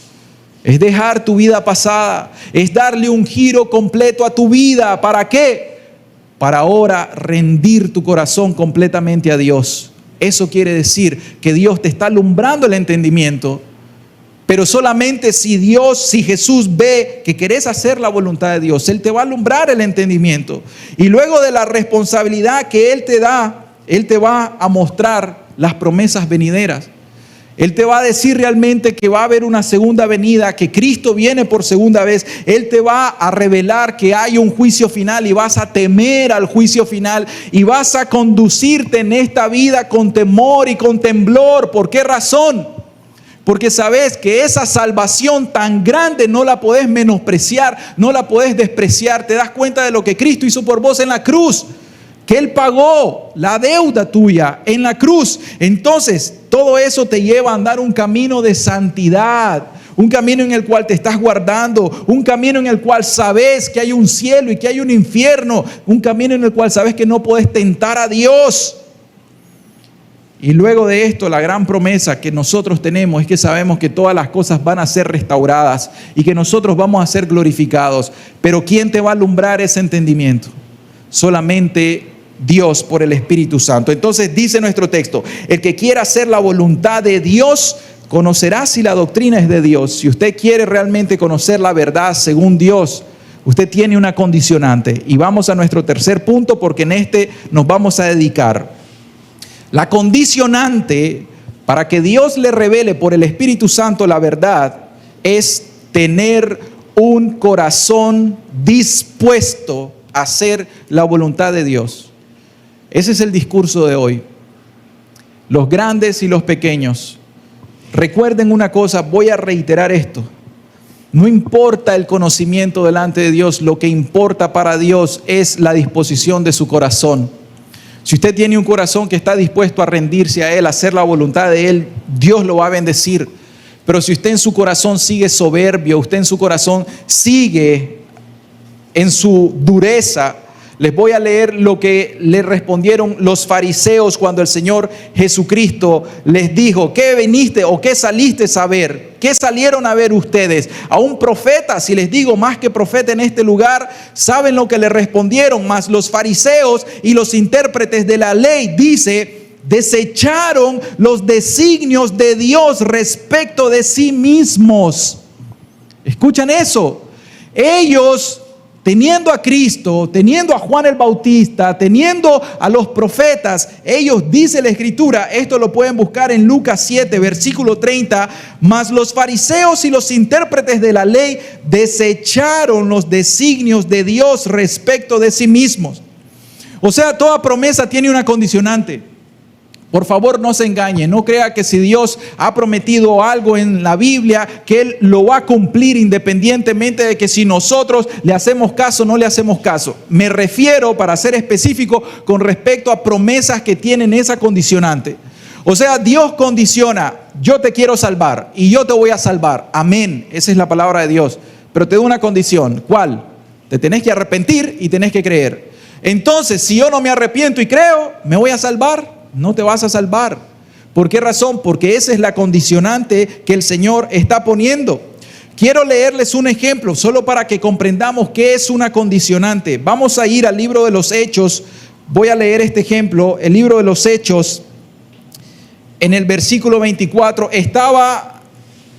es dejar tu vida pasada, es darle un giro completo a tu vida. ¿Para qué? para ahora rendir tu corazón completamente a Dios. Eso quiere decir que Dios te está alumbrando el entendimiento, pero solamente si Jesús ve que querés hacer la voluntad de Dios, Él te va a alumbrar el entendimiento. Y luego de la responsabilidad que Él te da, Él te va a mostrar las promesas venideras. Él te va a decir realmente que va a haber una segunda venida, que Cristo viene por segunda vez. Él te va a revelar que hay un juicio final y vas a temer al juicio final y vas a conducirte en esta vida con temor y con temblor. ¿Por qué razón? Porque sabes que esa salvación tan grande no la podés menospreciar, no la podés despreciar. Te das cuenta de lo que Cristo hizo por vos en la cruz, que Él pagó la deuda tuya en la cruz. Entonces, todo eso te lleva a andar un camino de santidad, un camino en el cual te estás guardando, un camino en el cual sabes que hay un cielo y que hay un infierno, un camino en el cual sabes que no puedes tentar a Dios. Y luego de esto, la gran promesa que nosotros tenemos es que sabemos que todas las cosas van a ser restauradas y que nosotros vamos a ser glorificados. Pero ¿quién te va a alumbrar ese entendimiento? Solamente Dios por el Espíritu Santo. Entonces dice nuestro texto: el que quiera hacer la voluntad de Dios conocerá si la doctrina es de Dios. Si usted quiere realmente conocer la verdad según Dios, usted tiene una condicionante. Y vamos a nuestro tercer punto, porque en este nos vamos a dedicar. La condicionante para que Dios le revele por el Espíritu Santo la verdad es tener un corazón dispuesto a hacer la voluntad de Dios. Ese es el discurso de hoy. Los grandes y los pequeños, recuerden una cosa, voy a reiterar esto. No importa el conocimiento delante de Dios, lo que importa para Dios es la disposición de su corazón. Si usted tiene un corazón que está dispuesto a rendirse a Él, a hacer la voluntad de Él, Dios lo va a bendecir. Pero si usted en su corazón sigue soberbio, usted en su corazón sigue en su dureza, les voy a leer lo que le respondieron los fariseos cuando el Señor Jesucristo les dijo: ¿qué viniste o qué saliste a ver? ¿Qué salieron a ver ustedes? ¿A un profeta? Si les digo más que profeta en este lugar, ¿saben lo que le respondieron? Mas los fariseos y los intérpretes de la ley, dice, desecharon los designios de Dios respecto de sí mismos. ¿Escuchan eso? Ellos, teniendo a Cristo, teniendo a Juan el Bautista, teniendo a los profetas, ellos, dice la Escritura, esto lo pueden buscar en Lucas 7, versículo 30, mas los fariseos y los intérpretes de la ley desecharon los designios de Dios respecto de sí mismos. O sea, toda promesa tiene una condicionante. Por favor, no se engañe, no crea que si Dios ha prometido algo en la Biblia, que Él lo va a cumplir independientemente de que si nosotros le hacemos caso o no le hacemos caso. Me refiero, para ser específico, con respecto a promesas que tienen esa condicionante. O sea, Dios condiciona: yo te quiero salvar y yo te voy a salvar. Amén, esa es la palabra de Dios. Pero te da una condición. ¿Cuál? Te tenés que arrepentir y tenés que creer. Entonces, si yo no me arrepiento y creo, ¿me voy a salvar? No te vas a salvar. ¿Por qué razón? Porque esa es la condicionante que el Señor está poniendo. Quiero leerles un ejemplo solo para que comprendamos qué es una condicionante. Vamos a ir al libro de los Hechos. Voy a leer este ejemplo. El libro de los Hechos, en el versículo 24,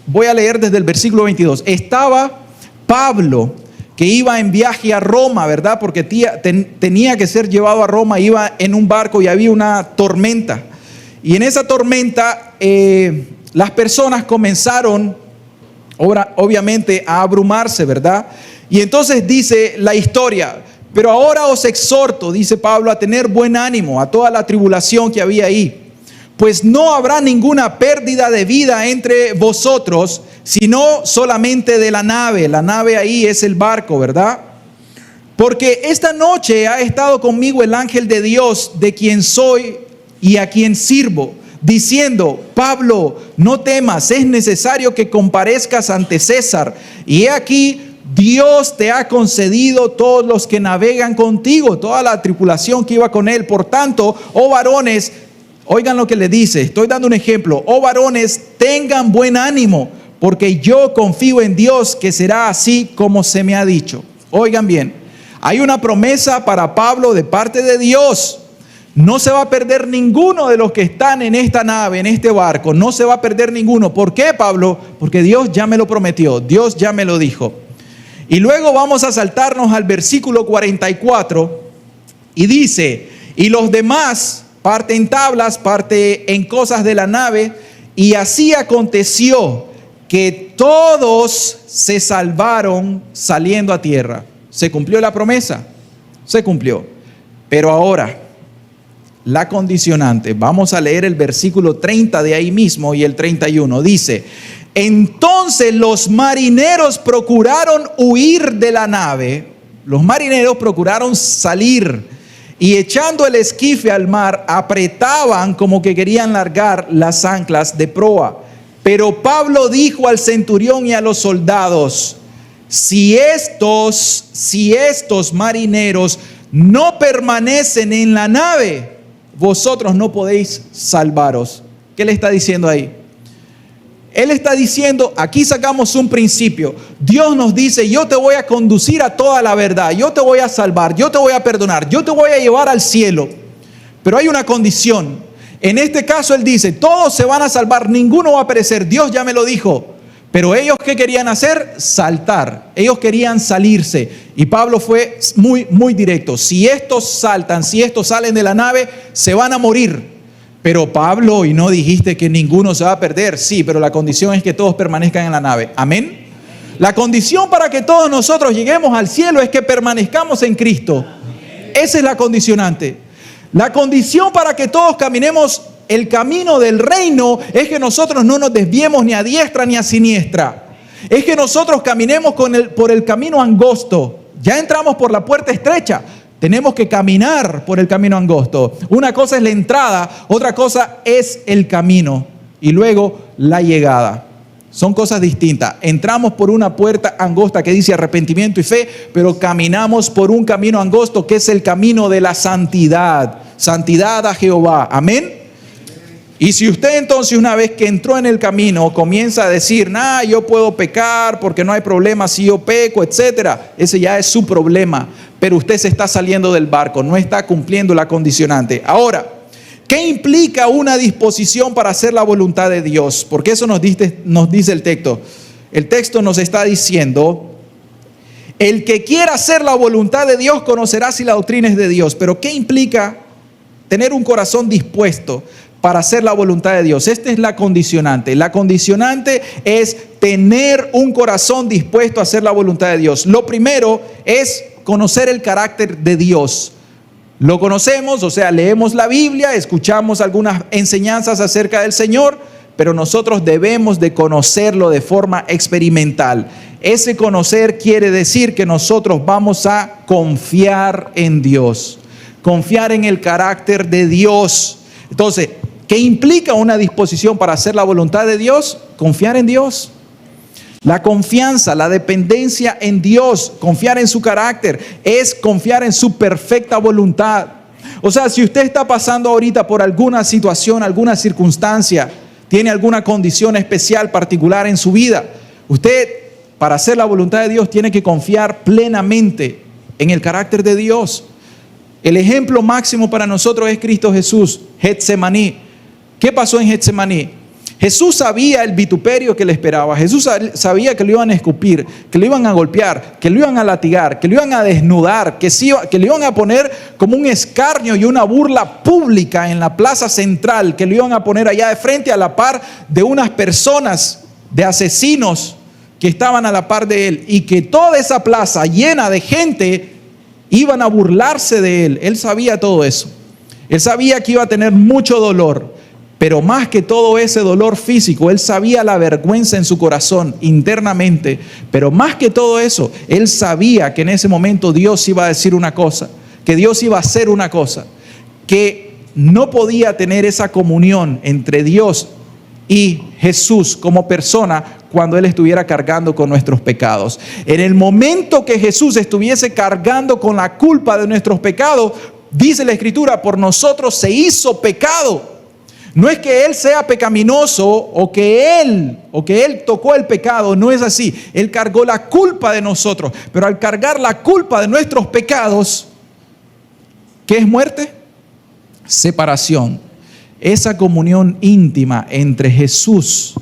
voy a leer desde el versículo 22. Estaba Pablo, que iba en viaje a Roma, ¿verdad? Porque tenía que ser llevado a Roma, iba en un barco y había una tormenta. Y en esa tormenta las personas comenzaron, obviamente, a abrumarse, ¿verdad? Y entonces dice la historia: pero ahora os exhorto, dice Pablo, a tener buen ánimo a toda la tribulación que había ahí. Pues no habrá ninguna pérdida de vida entre vosotros, sino solamente de la nave. La nave ahí es el barco, ¿verdad? Porque esta noche ha estado conmigo el ángel de Dios, de quien soy y a quien sirvo, diciendo: Pablo, no temas, es necesario que comparezcas ante César. Y he aquí, Dios te ha concedido todos los que navegan contigo, toda la tripulación que iba con él. Por tanto, oh varones, oigan lo que le dice, estoy dando un ejemplo. Oh varones, tengan buen ánimo, porque yo confío en Dios que será así como se me ha dicho. Oigan bien, Hay una promesa para Pablo de parte de Dios. No se va a perder ninguno de los que están en esta nave, en este barco. No se va a perder ninguno. ¿Por qué, Pablo? Porque Dios ya me lo prometió. Dios ya me lo dijo. Y luego vamos a saltarnos al versículo 44 y dice: y los demás, parte en tablas, parte en cosas de la nave, y así aconteció que todos se salvaron saliendo a tierra. ¿Se cumplió la promesa? Se cumplió. Pero ahora, la condicionante. Vamos a leer el versículo 30 de ahí mismo y el 31. Dice: entonces los marineros procuraron huir de la nave. Los marineros procuraron salir y, echando el esquife al mar, apretaban como que querían largar las anclas de proa. Pero Pablo dijo al centurión y a los soldados: si estos marineros no permanecen en la nave, vosotros no podéis salvaros. ¿Qué le está diciendo ahí? Él está diciendo, aquí sacamos un principio. Dios nos dice: yo te voy a conducir a toda la verdad, yo te voy a salvar, yo te voy a perdonar, yo te voy a llevar al cielo. Pero hay una condición. En este caso Él dice: todos se van a salvar, ninguno va a perecer. Dios ya me lo dijo. Pero ellos, ¿qué querían hacer? Saltar. Ellos querían salirse. Y Pablo fue muy directo. Si estos saltan, si estos salen de la nave, se van a morir. Pero Pablo, ¿y no dijiste que ninguno se va a perder? Sí, pero la condición es que todos permanezcan en la nave. Amén. La condición para que todos nosotros lleguemos al cielo es que permanezcamos en Cristo. Esa es la condicionante. La condición para que todos caminemos el camino del reino es que nosotros no nos desviemos ni a diestra ni a siniestra. Es que nosotros caminemos por el camino angosto. Ya entramos por la puerta estrecha. Tenemos que caminar por el camino angosto. Una cosa es la entrada, otra cosa es el camino y luego la llegada. Son cosas distintas. Entramos por una puerta angosta que dice arrepentimiento y fe, pero caminamos por un camino angosto que es el camino de la santidad. Santidad a Jehová. Amén. Y si usted entonces, una vez que entró en el camino, comienza a decir: yo puedo pecar porque no hay problema si yo peco, etcétera, ese ya es su problema. Pero usted se está saliendo del barco, no está cumpliendo la condicionante. Ahora, ¿qué implica una disposición para hacer la voluntad de Dios? Porque eso nos dice el texto. El texto nos está diciendo: el que quiera hacer la voluntad de Dios conocerá si la doctrina es de Dios. Pero ¿qué implica tener un corazón dispuesto para hacer la voluntad de Dios? Esta es la condicionante. La condicionante es tener un corazón dispuesto a hacer la voluntad de Dios. Lo primero es conocer el carácter de Dios. Lo conocemos, o sea, leemos la Biblia, escuchamos algunas enseñanzas acerca del Señor, pero nosotros debemos de conocerlo de forma experimental. Ese conocer quiere decir que nosotros vamos a confiar en Dios, confiar en el carácter de Dios. Entonces, ¿qué implica una disposición para hacer la voluntad de Dios? Confiar en Dios. La confianza, la dependencia en Dios, confiar en su carácter, es confiar en su perfecta voluntad. O sea, si usted está pasando ahorita por alguna situación, alguna circunstancia, tiene alguna condición especial, particular en su vida, usted, para hacer la voluntad de Dios, tiene que confiar plenamente en el carácter de Dios. El ejemplo máximo para nosotros es Cristo Jesús. Getsemaní. ¿Qué pasó en Getsemaní? Jesús sabía el vituperio que le esperaba. Jesús sabía que lo iban a escupir, que lo iban a golpear, que lo iban a latigar, que lo iban a desnudar, que le iban a poner como un escarnio y una burla pública en la plaza central, que lo iban a poner allá de frente a la par de unas personas, de asesinos que estaban a la par de él, y que toda esa plaza llena de gente iban a burlarse de él. Él sabía todo eso. Él sabía que iba a tener mucho dolor. Pero más que todo ese dolor físico, él sabía la vergüenza en su corazón internamente. Pero más que todo eso, él sabía que en ese momento Dios iba a decir una cosa, que Dios iba a hacer una cosa, que no podía tener esa comunión entre Dios y Jesús como persona cuando él estuviera cargando con nuestros pecados. En el momento que Jesús estuviese cargando con la culpa de nuestros pecados, dice la Escritura: por nosotros se hizo pecado. No es que Él sea pecaminoso o que Él tocó el pecado, no es así. Él cargó la culpa de nosotros, pero al cargar la culpa de nuestros pecados, ¿qué es muerte? Separación. Esa comunión íntima entre Jesús,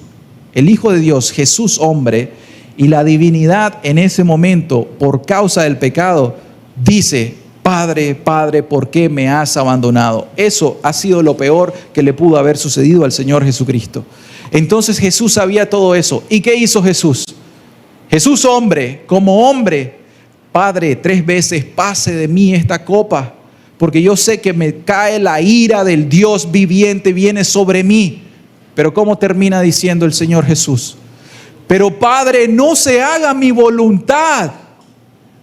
el Hijo de Dios, Jesús hombre, y la divinidad en ese momento, por causa del pecado, dice: Padre, Padre, ¿por qué me has abandonado? Eso ha sido lo peor que le pudo haber sucedido al Señor Jesucristo. Entonces Jesús sabía todo eso. ¿Y qué hizo Jesús? Jesús hombre, como hombre: Padre, 3 veces pase de mí esta copa, porque yo sé que me cae la ira del Dios viviente, viene sobre mí. Pero ¿cómo termina diciendo el Señor Jesús? Pero Padre, no se haga mi voluntad,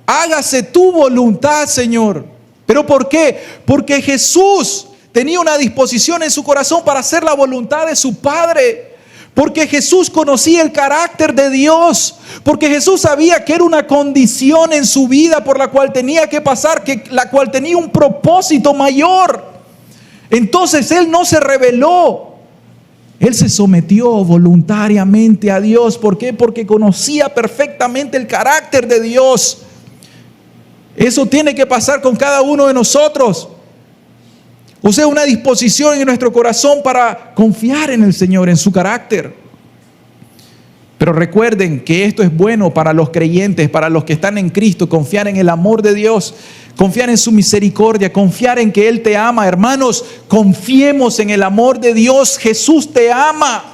hágase tu voluntad, Señor. ¿Pero por qué? Porque Jesús tenía una disposición en su corazón para hacer la voluntad de su Padre. Porque Jesús conocía el carácter de Dios. Porque Jesús sabía que era una condición en su vida por la cual tenía que pasar, la cual tenía un propósito mayor. Entonces Él no se rebeló. Él se sometió voluntariamente a Dios. ¿Por qué? Porque conocía perfectamente el carácter de Dios. Eso tiene que pasar con cada uno de nosotros. O sea, una disposición en nuestro corazón para confiar en el Señor, en su carácter. Pero recuerden que esto es bueno para los creyentes, para los que están en Cristo: confiar en el amor de Dios, confiar en su misericordia, confiar en que Él te ama. Hermanos, confiemos en el amor de Dios. Jesús te ama.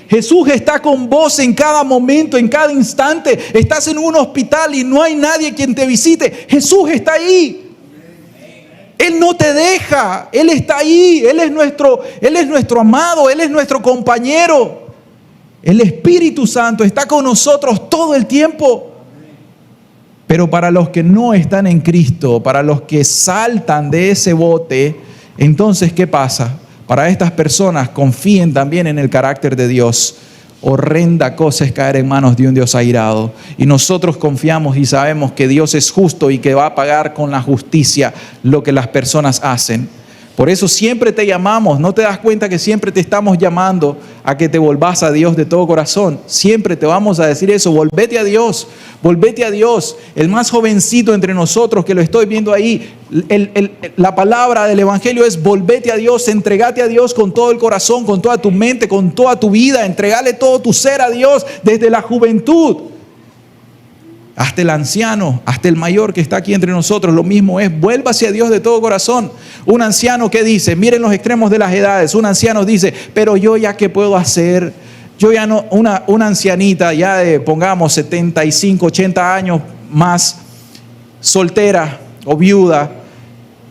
Jesús está con vos en cada momento, en cada instante. Estás en un hospital y no hay nadie quien te visite. Jesús está ahí. Él no te deja. Él está ahí. Él es nuestro amado. Él es nuestro compañero. El Espíritu Santo está con nosotros todo el tiempo. Pero para los que no están en Cristo, para los que saltan de ese bote, entonces ¿qué pasa? Para estas personas, confíen también en el carácter de Dios. Horrenda cosa es caer en manos de un Dios airado. Y nosotros confiamos y sabemos que Dios es justo y que va a pagar con la justicia lo que las personas hacen. Por eso siempre te llamamos. ¿No te das cuenta que siempre te estamos llamando a que te volvás a Dios de todo corazón? Siempre te vamos a decir eso: volvete a Dios, volvete a Dios. El más jovencito entre nosotros, que lo estoy viendo ahí, la palabra del Evangelio es: volvete a Dios, entregate a Dios con todo el corazón, con toda tu mente, con toda tu vida. Entregale todo tu ser a Dios desde la juventud hasta el anciano, hasta el mayor que está aquí entre nosotros. Lo mismo es: vuélvase a Dios de todo corazón. Un anciano que dice, miren los extremos de las edades, un anciano dice: pero yo ya qué puedo hacer, yo ya no, una ancianita ya de, pongamos, 75, 80 años más, soltera o viuda,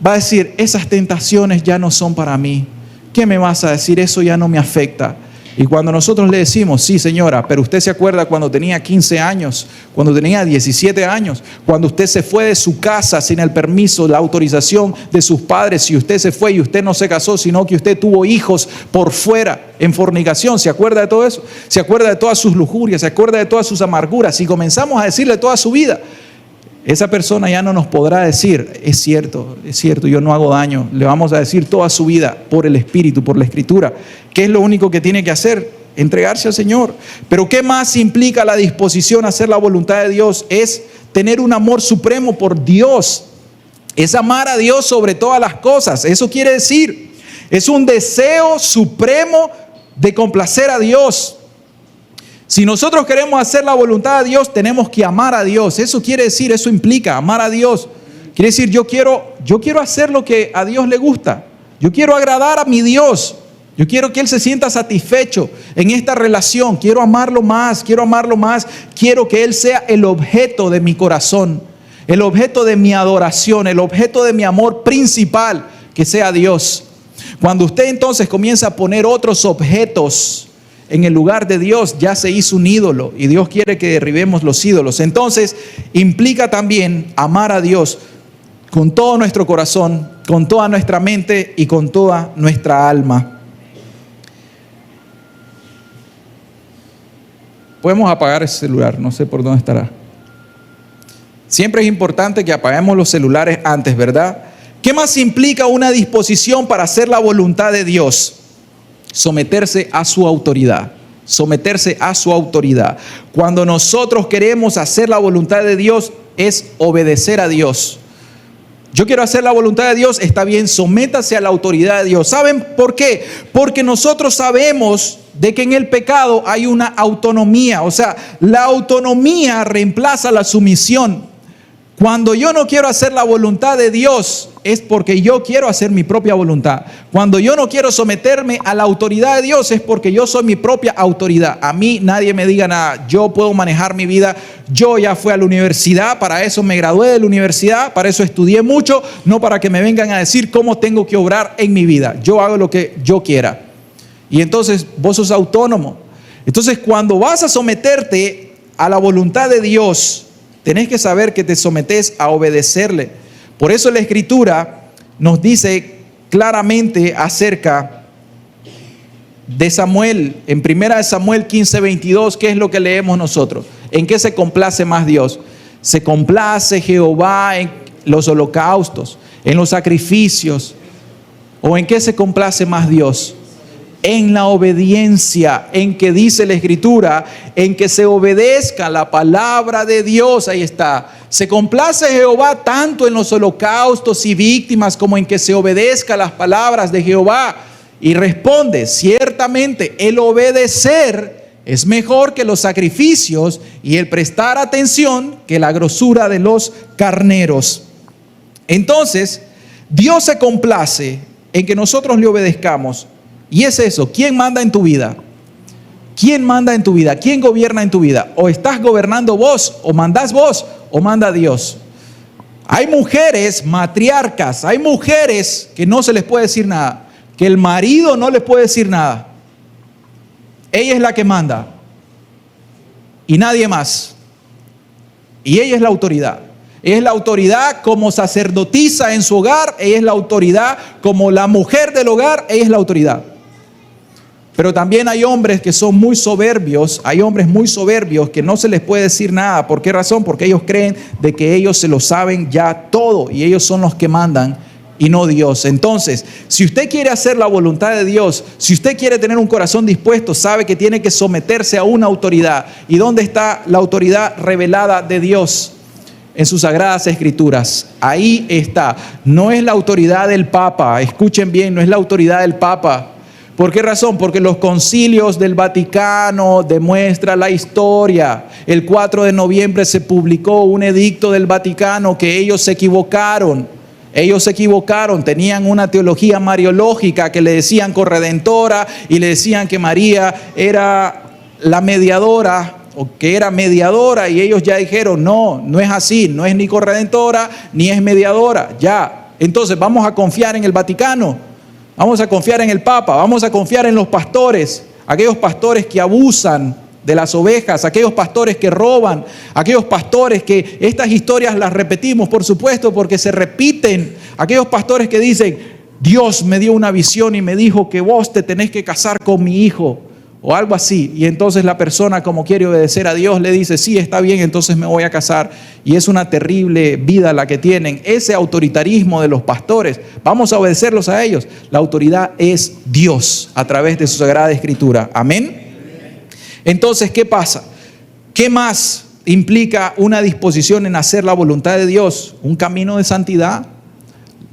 va a decir: esas tentaciones ya no son para mí. ¿Qué me vas a decir? Eso ya no me afecta. Y cuando nosotros le decimos: sí, señora, pero usted se acuerda cuando tenía 15 años, cuando tenía 17 años, cuando usted se fue de su casa sin el permiso, la autorización de sus padres, y usted se fue y usted no se casó, sino que usted tuvo hijos por fuera en fornicación. ¿Se acuerda de todo eso? ¿Se acuerda de todas sus lujurias? ¿Se acuerda de todas sus amarguras? Si comenzamos a decirle toda su vida, esa persona ya no nos podrá decir: es cierto, yo no hago daño. Le vamos a decir toda su vida por el Espíritu, por la Escritura. ¿Qué es lo único que tiene que hacer? Entregarse al Señor. Pero ¿qué más implica la disposición a hacer la voluntad de Dios? Es tener un amor supremo por Dios. Es amar a Dios sobre todas las cosas. Eso quiere decir, es un deseo supremo de complacer a Dios. Si nosotros queremos hacer la voluntad de Dios, tenemos que amar a Dios. Eso quiere decir, eso implica amar a Dios. Quiere decir, yo quiero hacer lo que a Dios le gusta. Yo quiero agradar a mi Dios. Yo quiero que Él se sienta satisfecho en esta relación. Quiero amarlo más. Quiero que Él sea el objeto de mi corazón, el objeto de mi adoración, el objeto de mi amor principal, que sea Dios. Cuando usted entonces comienza a poner otros objetos en el lugar de Dios, ya se hizo un ídolo, y Dios quiere que derribemos los ídolos. Entonces implica también amar a Dios con todo nuestro corazón, con toda nuestra mente y con toda nuestra alma. Podemos apagar ese celular, no sé por dónde estará. Siempre es importante que apaguemos los celulares antes, ¿verdad? ¿Qué más implica una disposición para hacer la voluntad de Dios? someterse a su autoridad. Someterse a su autoridad. Cuando nosotros queremos hacer la voluntad de Dios, es obedecer a Dios. Yo quiero hacer la voluntad de Dios, está bien, sométase a la autoridad de Dios. ¿Saben por qué? Porque nosotros sabemos de que en el pecado hay una autonomía. O sea, la autonomía reemplaza la sumisión. Cuando yo no quiero hacer la voluntad de Dios, es porque yo quiero hacer mi propia voluntad. Cuando yo no quiero someterme a la autoridad de Dios, es porque yo soy mi propia autoridad. A mí nadie me diga nada, yo puedo manejar mi vida. Yo ya fui a la universidad, para eso me gradué de la universidad, para eso estudié mucho, no para que me vengan a decir cómo tengo que obrar en mi vida. Yo hago lo que yo quiera. Y entonces vos sos autónomo. Entonces cuando vas a someterte a la voluntad de Dios, tenés que saber que te sometés a obedecerle. Por eso la Escritura nos dice claramente acerca de Samuel. En 1 Samuel 15:22, ¿qué es lo que leemos nosotros? ¿En qué se complace más Dios? Se complace Jehová en los holocaustos, en los sacrificios. ¿O en qué se complace más Dios? En la obediencia, en que dice la Escritura, en que se obedezca la palabra de Dios. Ahí está. Se complace Jehová tanto en los holocaustos y víctimas como en que se obedezca las palabras de Jehová. Y responde, ciertamente el obedecer es mejor que los sacrificios y el prestar atención que la grosura de los carneros. Entonces, Dios se complace en que nosotros le obedezcamos. Y es eso, ¿quién manda en tu vida? ¿Quién manda en tu vida? ¿Quién gobierna en tu vida? O estás gobernando vos, o mandás vos, o manda Dios. Hay mujeres matriarcas, hay mujeres que no se les puede decir nada, que el marido no les puede decir nada. Ella es la que manda y nadie más. Y ella es la autoridad. Ella es la autoridad como sacerdotisa en su hogar, ella es la autoridad como la mujer del hogar, ella es la autoridad. Pero también hay hombres que son muy soberbios, hay hombres muy soberbios que no se les puede decir nada. ¿Por qué razón? Porque ellos creen de que ellos se lo saben ya todo y ellos son los que mandan y no Dios. Entonces, si usted quiere hacer la voluntad de Dios, si usted quiere tener un corazón dispuesto, sabe que tiene que someterse a una autoridad. ¿Y dónde está la autoridad revelada de Dios? En sus sagradas escrituras. Ahí está. No es la autoridad del Papa, escuchen bien, no es la autoridad del Papa. ¿Por qué razón? Porque los concilios del Vaticano demuestran la historia. El 4 de noviembre se publicó un edicto del Vaticano que ellos se equivocaron. Ellos se equivocaron, tenían una teología mariológica que le decían corredentora y le decían que María era la mediadora o que era mediadora, y ellos ya dijeron, no, no es así, no es ni corredentora ni es mediadora, ya. Entonces vamos a confiar en el Vaticano, vamos a confiar en el Papa, vamos a confiar en los pastores, aquellos pastores que abusan de las ovejas, aquellos pastores que roban, aquellos pastores que estas historias las repetimos, por supuesto, porque se repiten, aquellos pastores que dicen, Dios me dio una visión y me dijo que vos te tenés que casar con mi hijo, o algo así, y entonces la persona, como quiere obedecer a Dios, le dice, sí, está bien, entonces me voy a casar, y es una terrible vida la que tienen, ese autoritarismo de los pastores. Vamos a obedecerlos a ellos. La autoridad es Dios a través de su Sagrada Escritura, amén. Entonces, ¿qué pasa? ¿Qué más implica una disposición en hacer la voluntad de Dios? Un camino de santidad.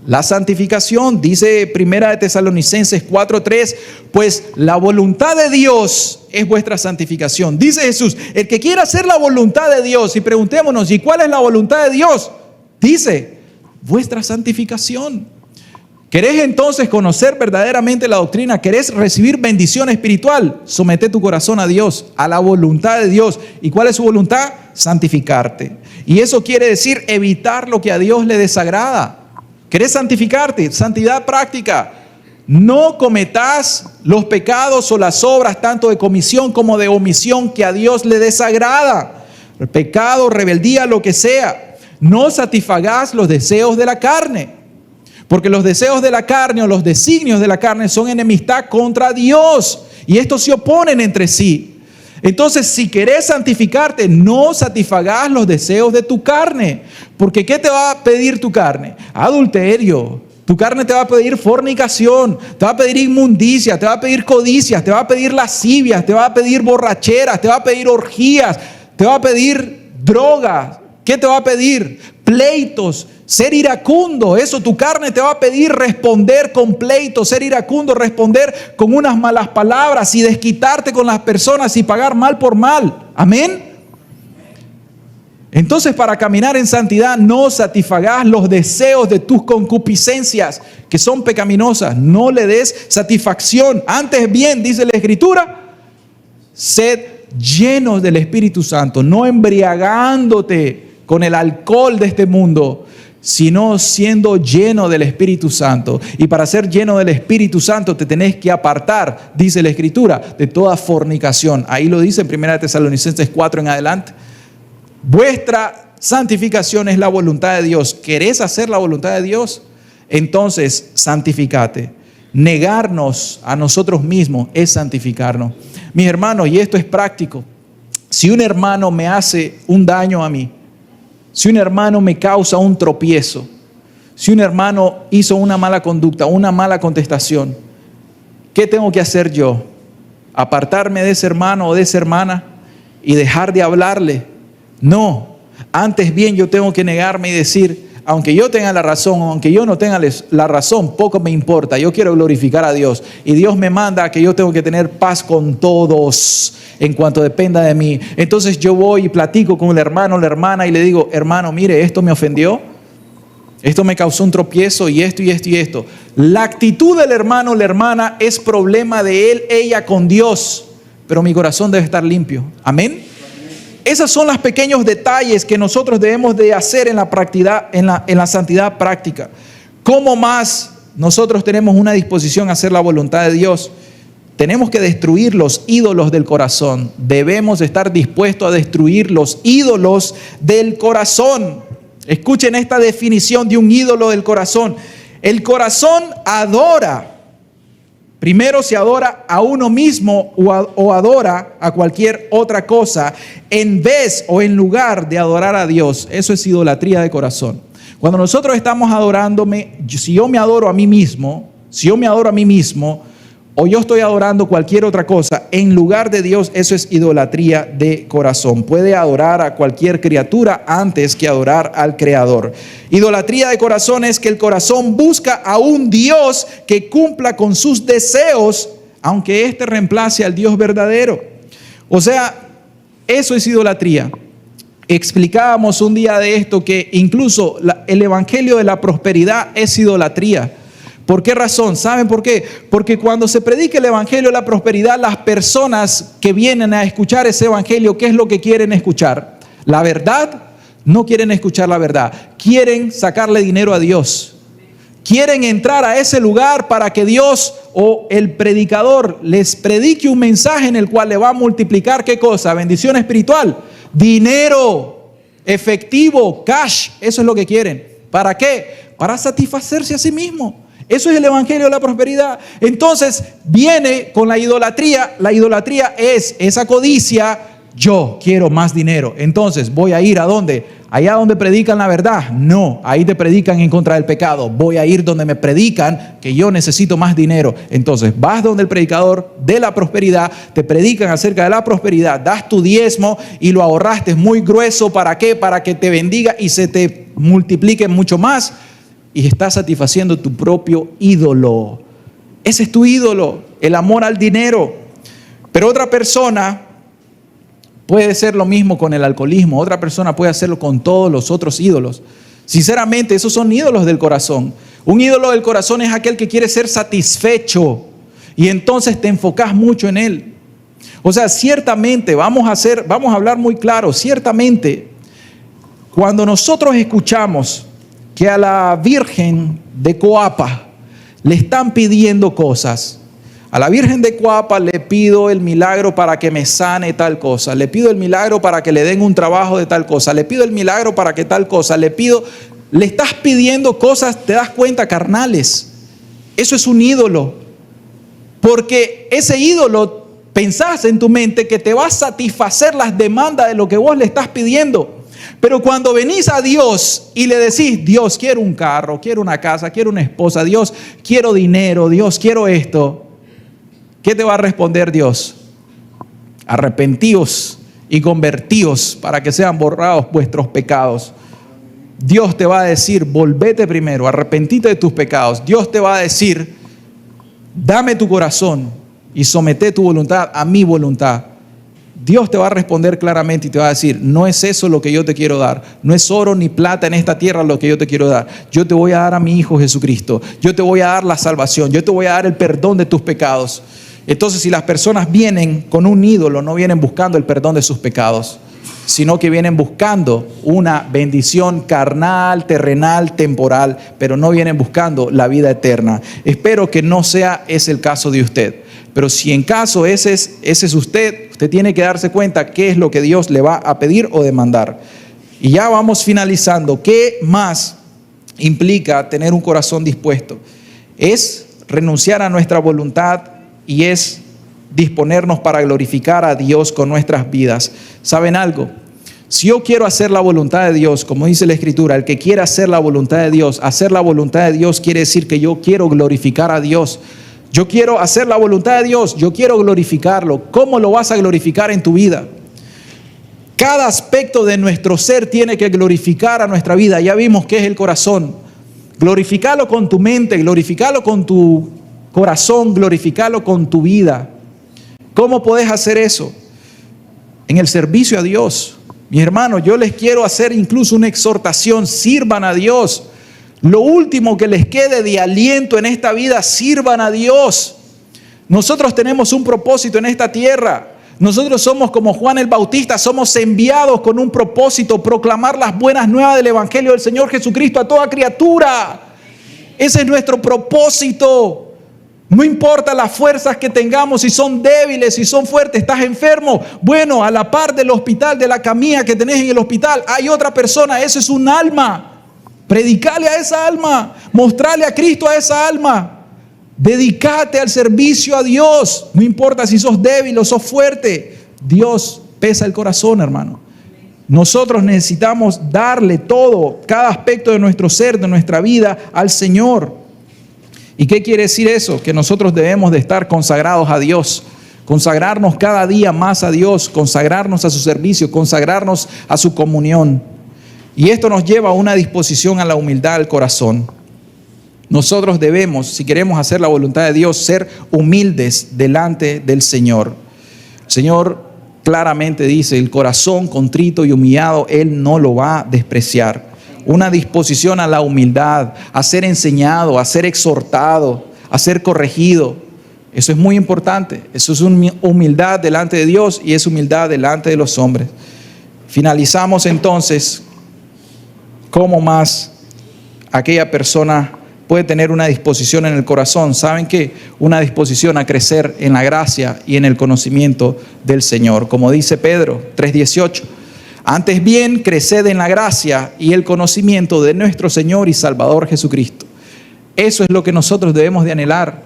La santificación, dice 1 Tesalonicenses 4:3, pues la voluntad de Dios es vuestra santificación. Dice Jesús, el que quiera hacer la voluntad de Dios, y preguntémonos, ¿y cuál es la voluntad de Dios? Dice, vuestra santificación. ¿Querés entonces conocer verdaderamente la doctrina? ¿Querés recibir bendición espiritual? Somete tu corazón a Dios, a la voluntad de Dios. ¿Y cuál es su voluntad? Santificarte. Y eso quiere decir evitar lo que a Dios le desagrada. ¿Querés santificarte? Santidad práctica. No cometas los pecados o las obras tanto de comisión como de omisión que a Dios le desagrada. El pecado, rebeldía, lo que sea. No satisfagas los deseos de la carne. Porque los deseos de la carne o los designios de la carne son enemistad contra Dios. Y estos se oponen entre sí. Entonces, si querés santificarte, no satisfagas los deseos de tu carne. Porque ¿qué te va a pedir tu carne? Adulterio, Tu carne te va a pedir fornicación, te va a pedir inmundicia, te va a pedir codicias, te va a pedir lascivias, te va a pedir borracheras, te va a pedir orgías, te va a pedir drogas. ¿Qué te va a pedir? Pleitos, ser iracundo. Eso tu carne te va a pedir, responder con pleitos, ser iracundo, responder con unas malas palabras y desquitarte con las personas y pagar mal por mal. Amén. Entonces, para caminar en santidad, no satisfagas los deseos de tus concupiscencias, que son pecaminosas. No le des satisfacción. Antes bien, dice la Escritura, sed llenos del Espíritu Santo, no embriagándote con el alcohol de este mundo, sino siendo lleno del Espíritu Santo. Y para ser lleno del Espíritu Santo te tenés que apartar, dice la Escritura, de toda fornicación. Ahí lo dice en 1 Tesalonicenses 4 en adelante. Vuestra santificación es la voluntad de Dios. ¿Querés hacer la voluntad de Dios? Entonces, santificate. Negarnos a nosotros mismos es santificarnos. Mis hermanos, y esto es práctico. Si un hermano me hace un daño a mí, si un hermano me causa un tropiezo, si un hermano hizo una mala conducta, una mala contestación, ¿qué tengo que hacer yo? ¿Apartarme de ese hermano o de esa hermana y dejar de hablarle? No, antes bien yo tengo que negarme y decir, aunque yo tenga la razón, aunque yo no tenga la razón, poco me importa, yo quiero glorificar a Dios. Y Dios me manda que yo tengo que tener paz con todos en cuanto dependa de mí. Entonces yo voy y platico con el hermano o la hermana y le digo, hermano, mire, esto me ofendió, esto me causó un tropiezo y esto y esto y esto. La actitud del hermano o la hermana es problema de él, ella con Dios, pero mi corazón debe estar limpio. Amén. Esos son los pequeños detalles que nosotros debemos de hacer en la santidad práctica. ¿Cómo más nosotros tenemos una disposición a hacer la voluntad de Dios? Tenemos que destruir los ídolos del corazón. Debemos estar dispuestos a destruir los ídolos del corazón. Escuchen esta definición de un ídolo del corazón. El corazón adora. Primero se adora a uno mismo o adora a cualquier otra cosa en vez o en lugar de adorar a Dios. Eso es idolatría de corazón. Cuando nosotros estamos adorándome, si yo me adoro a mí mismo, o yo estoy adorando cualquier otra cosa en lugar de Dios, eso es idolatría de corazón. Puede adorar a cualquier criatura antes que adorar al Creador. Idolatría de corazón es que el corazón busca a un Dios que cumpla con sus deseos, aunque éste reemplace al Dios verdadero. O sea, eso es idolatría. Explicábamos un día de esto que incluso el evangelio de la prosperidad es idolatría. ¿Por qué razón? ¿Saben por qué? Porque cuando se predica el evangelio de la prosperidad, las personas que vienen a escuchar ese evangelio, ¿qué es lo que quieren escuchar? ¿La verdad? No quieren escuchar la verdad. Quieren sacarle dinero a Dios. Quieren entrar a ese lugar para que Dios o el predicador les predique un mensaje en el cual le va a multiplicar, ¿qué cosa? Bendición espiritual, dinero, efectivo, cash. Eso es lo que quieren. ¿Para qué? Para satisfacerse a sí mismo. Eso es el evangelio de la prosperidad. Entonces viene con la idolatría. La idolatría es esa codicia. Yo quiero más dinero. Entonces voy a ir ¿a dónde? Allá donde predican la verdad. No, ahí te predican en contra del pecado. Voy a ir donde me predican que yo necesito más dinero. Entonces vas donde el predicador de la prosperidad, te predican acerca de la prosperidad, das tu diezmo y lo ahorraste muy grueso. ¿Para qué? Para que te bendiga y se te multiplique mucho más. Y estás satisfaciendo tu propio ídolo. Ese es tu ídolo, el amor al dinero. Pero otra persona puede ser lo mismo con el alcoholismo. Otra persona puede hacerlo con todos los otros ídolos. Sinceramente, esos son ídolos del corazón. Un ídolo del corazón es aquel que quiere ser satisfecho. Y entonces te enfocas mucho en él. O sea, ciertamente, vamos a hablar muy claro. Ciertamente, cuando nosotros escuchamos que a la Virgen de Coapa le están pidiendo cosas. A la Virgen de Coapa le pido el milagro para que me sane tal cosa. Le pido el milagro para que le den un trabajo de tal cosa. Le pido el milagro para que tal cosa. Le estás pidiendo cosas, te das cuenta, carnales. Eso es un ídolo. Porque ese ídolo, pensás en tu mente que te va a satisfacer las demandas de lo que vos le estás pidiendo. Pero cuando venís a Dios y le decís, Dios, quiero un carro, quiero una casa, quiero una esposa, Dios, quiero dinero, Dios, quiero esto, ¿qué te va a responder Dios? Arrepentíos y convertíos para que sean borrados vuestros pecados. Dios te va a decir, volvete primero, arrepentite de tus pecados. Dios te va a decir, dame tu corazón y somete tu voluntad a mi voluntad. Dios te va a responder claramente y te va a decir, no es eso lo que yo te quiero dar. No es oro ni plata en esta tierra lo que yo te quiero dar. Yo te voy a dar a mi Hijo Jesucristo. Yo te voy a dar la salvación. Yo te voy a dar el perdón de tus pecados. Entonces, si las personas vienen con un ídolo, no vienen buscando el perdón de sus pecados, sino que vienen buscando una bendición carnal, terrenal, temporal, pero no vienen buscando la vida eterna. Espero que no sea ese el caso de usted. Pero si en caso ese es usted tiene que darse cuenta qué es lo que Dios le va a pedir o demandar. Y ya vamos finalizando. ¿Qué más implica tener un corazón dispuesto? Es renunciar a nuestra voluntad y es disponernos para glorificar a Dios con nuestras vidas. ¿Saben algo? Si yo quiero hacer la voluntad de Dios, como dice la Escritura, el que quiera hacer la voluntad de Dios, hacer la voluntad de Dios quiere decir que yo quiero glorificar a Dios. Yo quiero hacer la voluntad de Dios, yo quiero glorificarlo. ¿Cómo lo vas a glorificar en tu vida? Cada aspecto de nuestro ser tiene que glorificar a nuestra vida. Ya vimos que es el corazón. Glorificarlo con tu mente, glorificarlo con tu corazón, glorificarlo con tu vida. ¿Cómo podés hacer eso? En el servicio a Dios. Mis hermanos, yo les quiero hacer incluso una exhortación: sirvan a Dios. Lo último que les quede de aliento en esta vida, sirvan a Dios. Nosotros tenemos un propósito en esta tierra. Nosotros somos como Juan el Bautista, somos enviados con un propósito: proclamar las buenas nuevas del Evangelio del Señor Jesucristo a toda criatura. Ese es nuestro propósito. No importa las fuerzas que tengamos, si son débiles, si son fuertes, estás enfermo. Bueno, a la par del hospital, de la camilla que tenés en el hospital, hay otra persona, eso es un alma. Predicale a esa alma, mostrarle a Cristo a esa alma. Dedícate al servicio a Dios. No importa si sos débil o sos fuerte. Dios pesa el corazón, hermano. Nosotros necesitamos darle todo, cada aspecto de nuestro ser, de nuestra vida, al Señor. ¿Y qué quiere decir eso? Que nosotros debemos de estar consagrados a Dios, consagrarnos cada día más a Dios, consagrarnos a su servicio, consagrarnos a su comunión. Y esto nos lleva a una disposición a la humildad del corazón. Nosotros debemos, si queremos hacer la voluntad de Dios, ser humildes delante del Señor. El Señor claramente dice: el corazón contrito y humillado Él no lo va a despreciar. Una disposición a la humildad, a ser enseñado, a ser exhortado, a ser corregido. Eso es muy importante. Eso es humildad delante de Dios y es humildad delante de los hombres. Finalizamos entonces. ¿Cómo más aquella persona puede tener una disposición en el corazón? ¿Saben qué? Una disposición a crecer en la gracia y en el conocimiento del Señor. Como dice Pedro 3:18. Antes bien, creced en la gracia y el conocimiento de nuestro Señor y Salvador Jesucristo. Eso es lo que nosotros debemos de anhelar.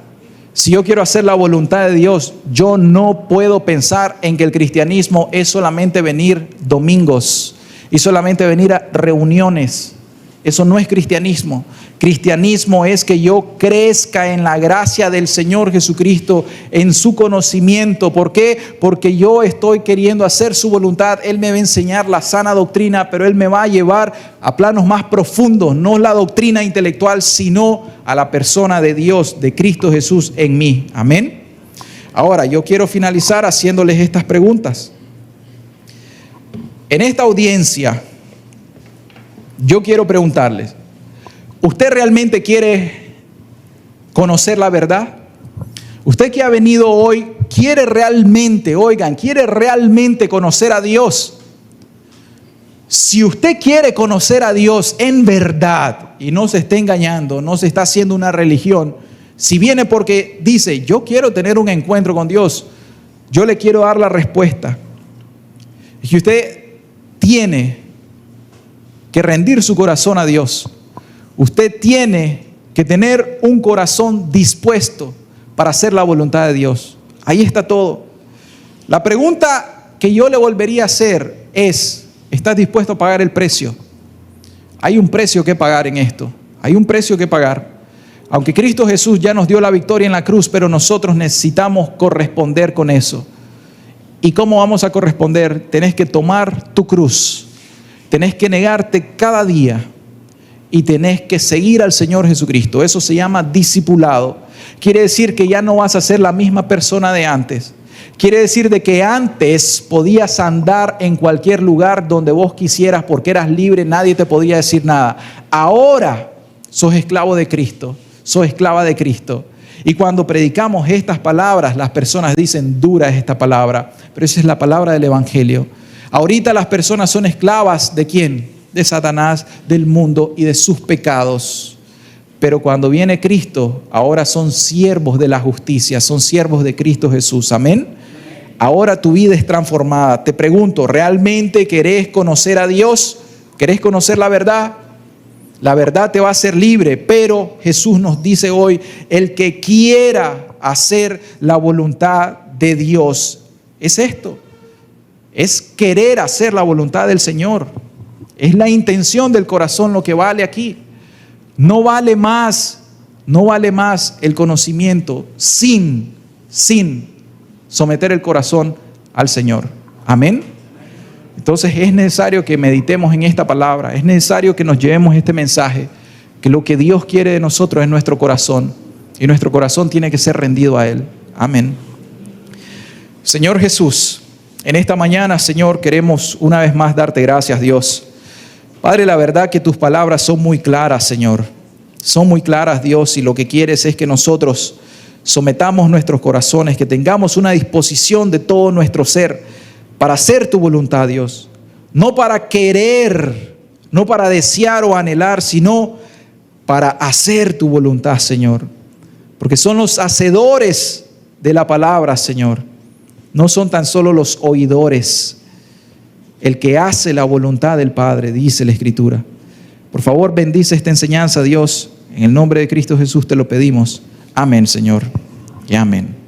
Si yo quiero hacer la voluntad de Dios, yo no puedo pensar en que el cristianismo es solamente venir domingos y solamente venir a reuniones. Eso no es cristianismo. Cristianismo es que yo crezca en la gracia del Señor Jesucristo, en su conocimiento. ¿Por qué? Porque yo estoy queriendo hacer su voluntad. Él me va a enseñar la sana doctrina, pero Él me va a llevar a planos más profundos, no la doctrina intelectual, sino a la persona de Dios, de Cristo Jesús en mí. Amén. Ahora, yo quiero finalizar haciéndoles estas preguntas. En esta audiencia, yo quiero preguntarles: ¿usted realmente quiere conocer la verdad? Usted que ha venido hoy, quiere realmente conocer a Dios. Si usted quiere conocer a Dios en verdad y no se está engañando, no se está haciendo una religión, si viene porque dice: yo quiero tener un encuentro con Dios, yo le quiero dar la respuesta. Y usted tiene que rendir su corazón a Dios. Usted tiene que tener un corazón dispuesto para hacer la voluntad de Dios. Ahí está todo. La pregunta que yo le volvería a hacer es: ¿Estás dispuesto a pagar el precio? Hay un precio que pagar en esto. Hay un precio que pagar. Aunque Cristo Jesús ya nos dio la victoria en la cruz, pero nosotros necesitamos corresponder con eso. ¿Y cómo vamos a corresponder? Tenés que tomar tu cruz. Tenés que negarte cada día. Y tenés que seguir al Señor Jesucristo. Eso se llama discipulado. Quiere decir que ya no vas a ser la misma persona de antes. Quiere decir de que antes podías andar en cualquier lugar donde vos quisieras porque eras libre, nadie te podía decir nada. Ahora sos esclavo de Cristo, sos esclava de Cristo. Y cuando predicamos estas palabras, las personas dicen, dura es esta palabra, pero esa es la palabra del Evangelio. Ahorita las personas son esclavas ¿de quién? De Satanás, del mundo y de sus pecados. Pero cuando viene Cristo, ahora son siervos de la justicia, son siervos de Cristo Jesús. Amén. Ahora tu vida es transformada. Te pregunto, ¿realmente querés conocer a Dios? ¿Querés conocer la verdad? La verdad te va a hacer libre, pero Jesús nos dice hoy, el que quiera hacer la voluntad de Dios, es esto. Es querer hacer la voluntad del Señor. Es la intención del corazón lo que vale aquí. No vale más el conocimiento sin someter el corazón al Señor. Amén. Entonces es necesario que meditemos en esta palabra, es necesario que nos llevemos este mensaje, que lo que Dios quiere de nosotros es nuestro corazón, y nuestro corazón tiene que ser rendido a Él. Amén. Señor Jesús, en esta mañana, Señor, queremos una vez más darte gracias, Dios. Padre, la verdad que tus palabras son muy claras, Señor. Son muy claras, Dios, y lo que quieres es que nosotros sometamos nuestros corazones, que tengamos una disposición de todo nuestro ser para hacer tu voluntad, Dios. No para querer, no para desear o anhelar, sino para hacer tu voluntad, Señor. Porque son los hacedores de la palabra, Señor. No son tan solo los oidores. El que hace la voluntad del Padre, dice la Escritura. Por favor, bendice esta enseñanza, Dios. En el nombre de Cristo Jesús te lo pedimos. Amén, Señor. Y amén.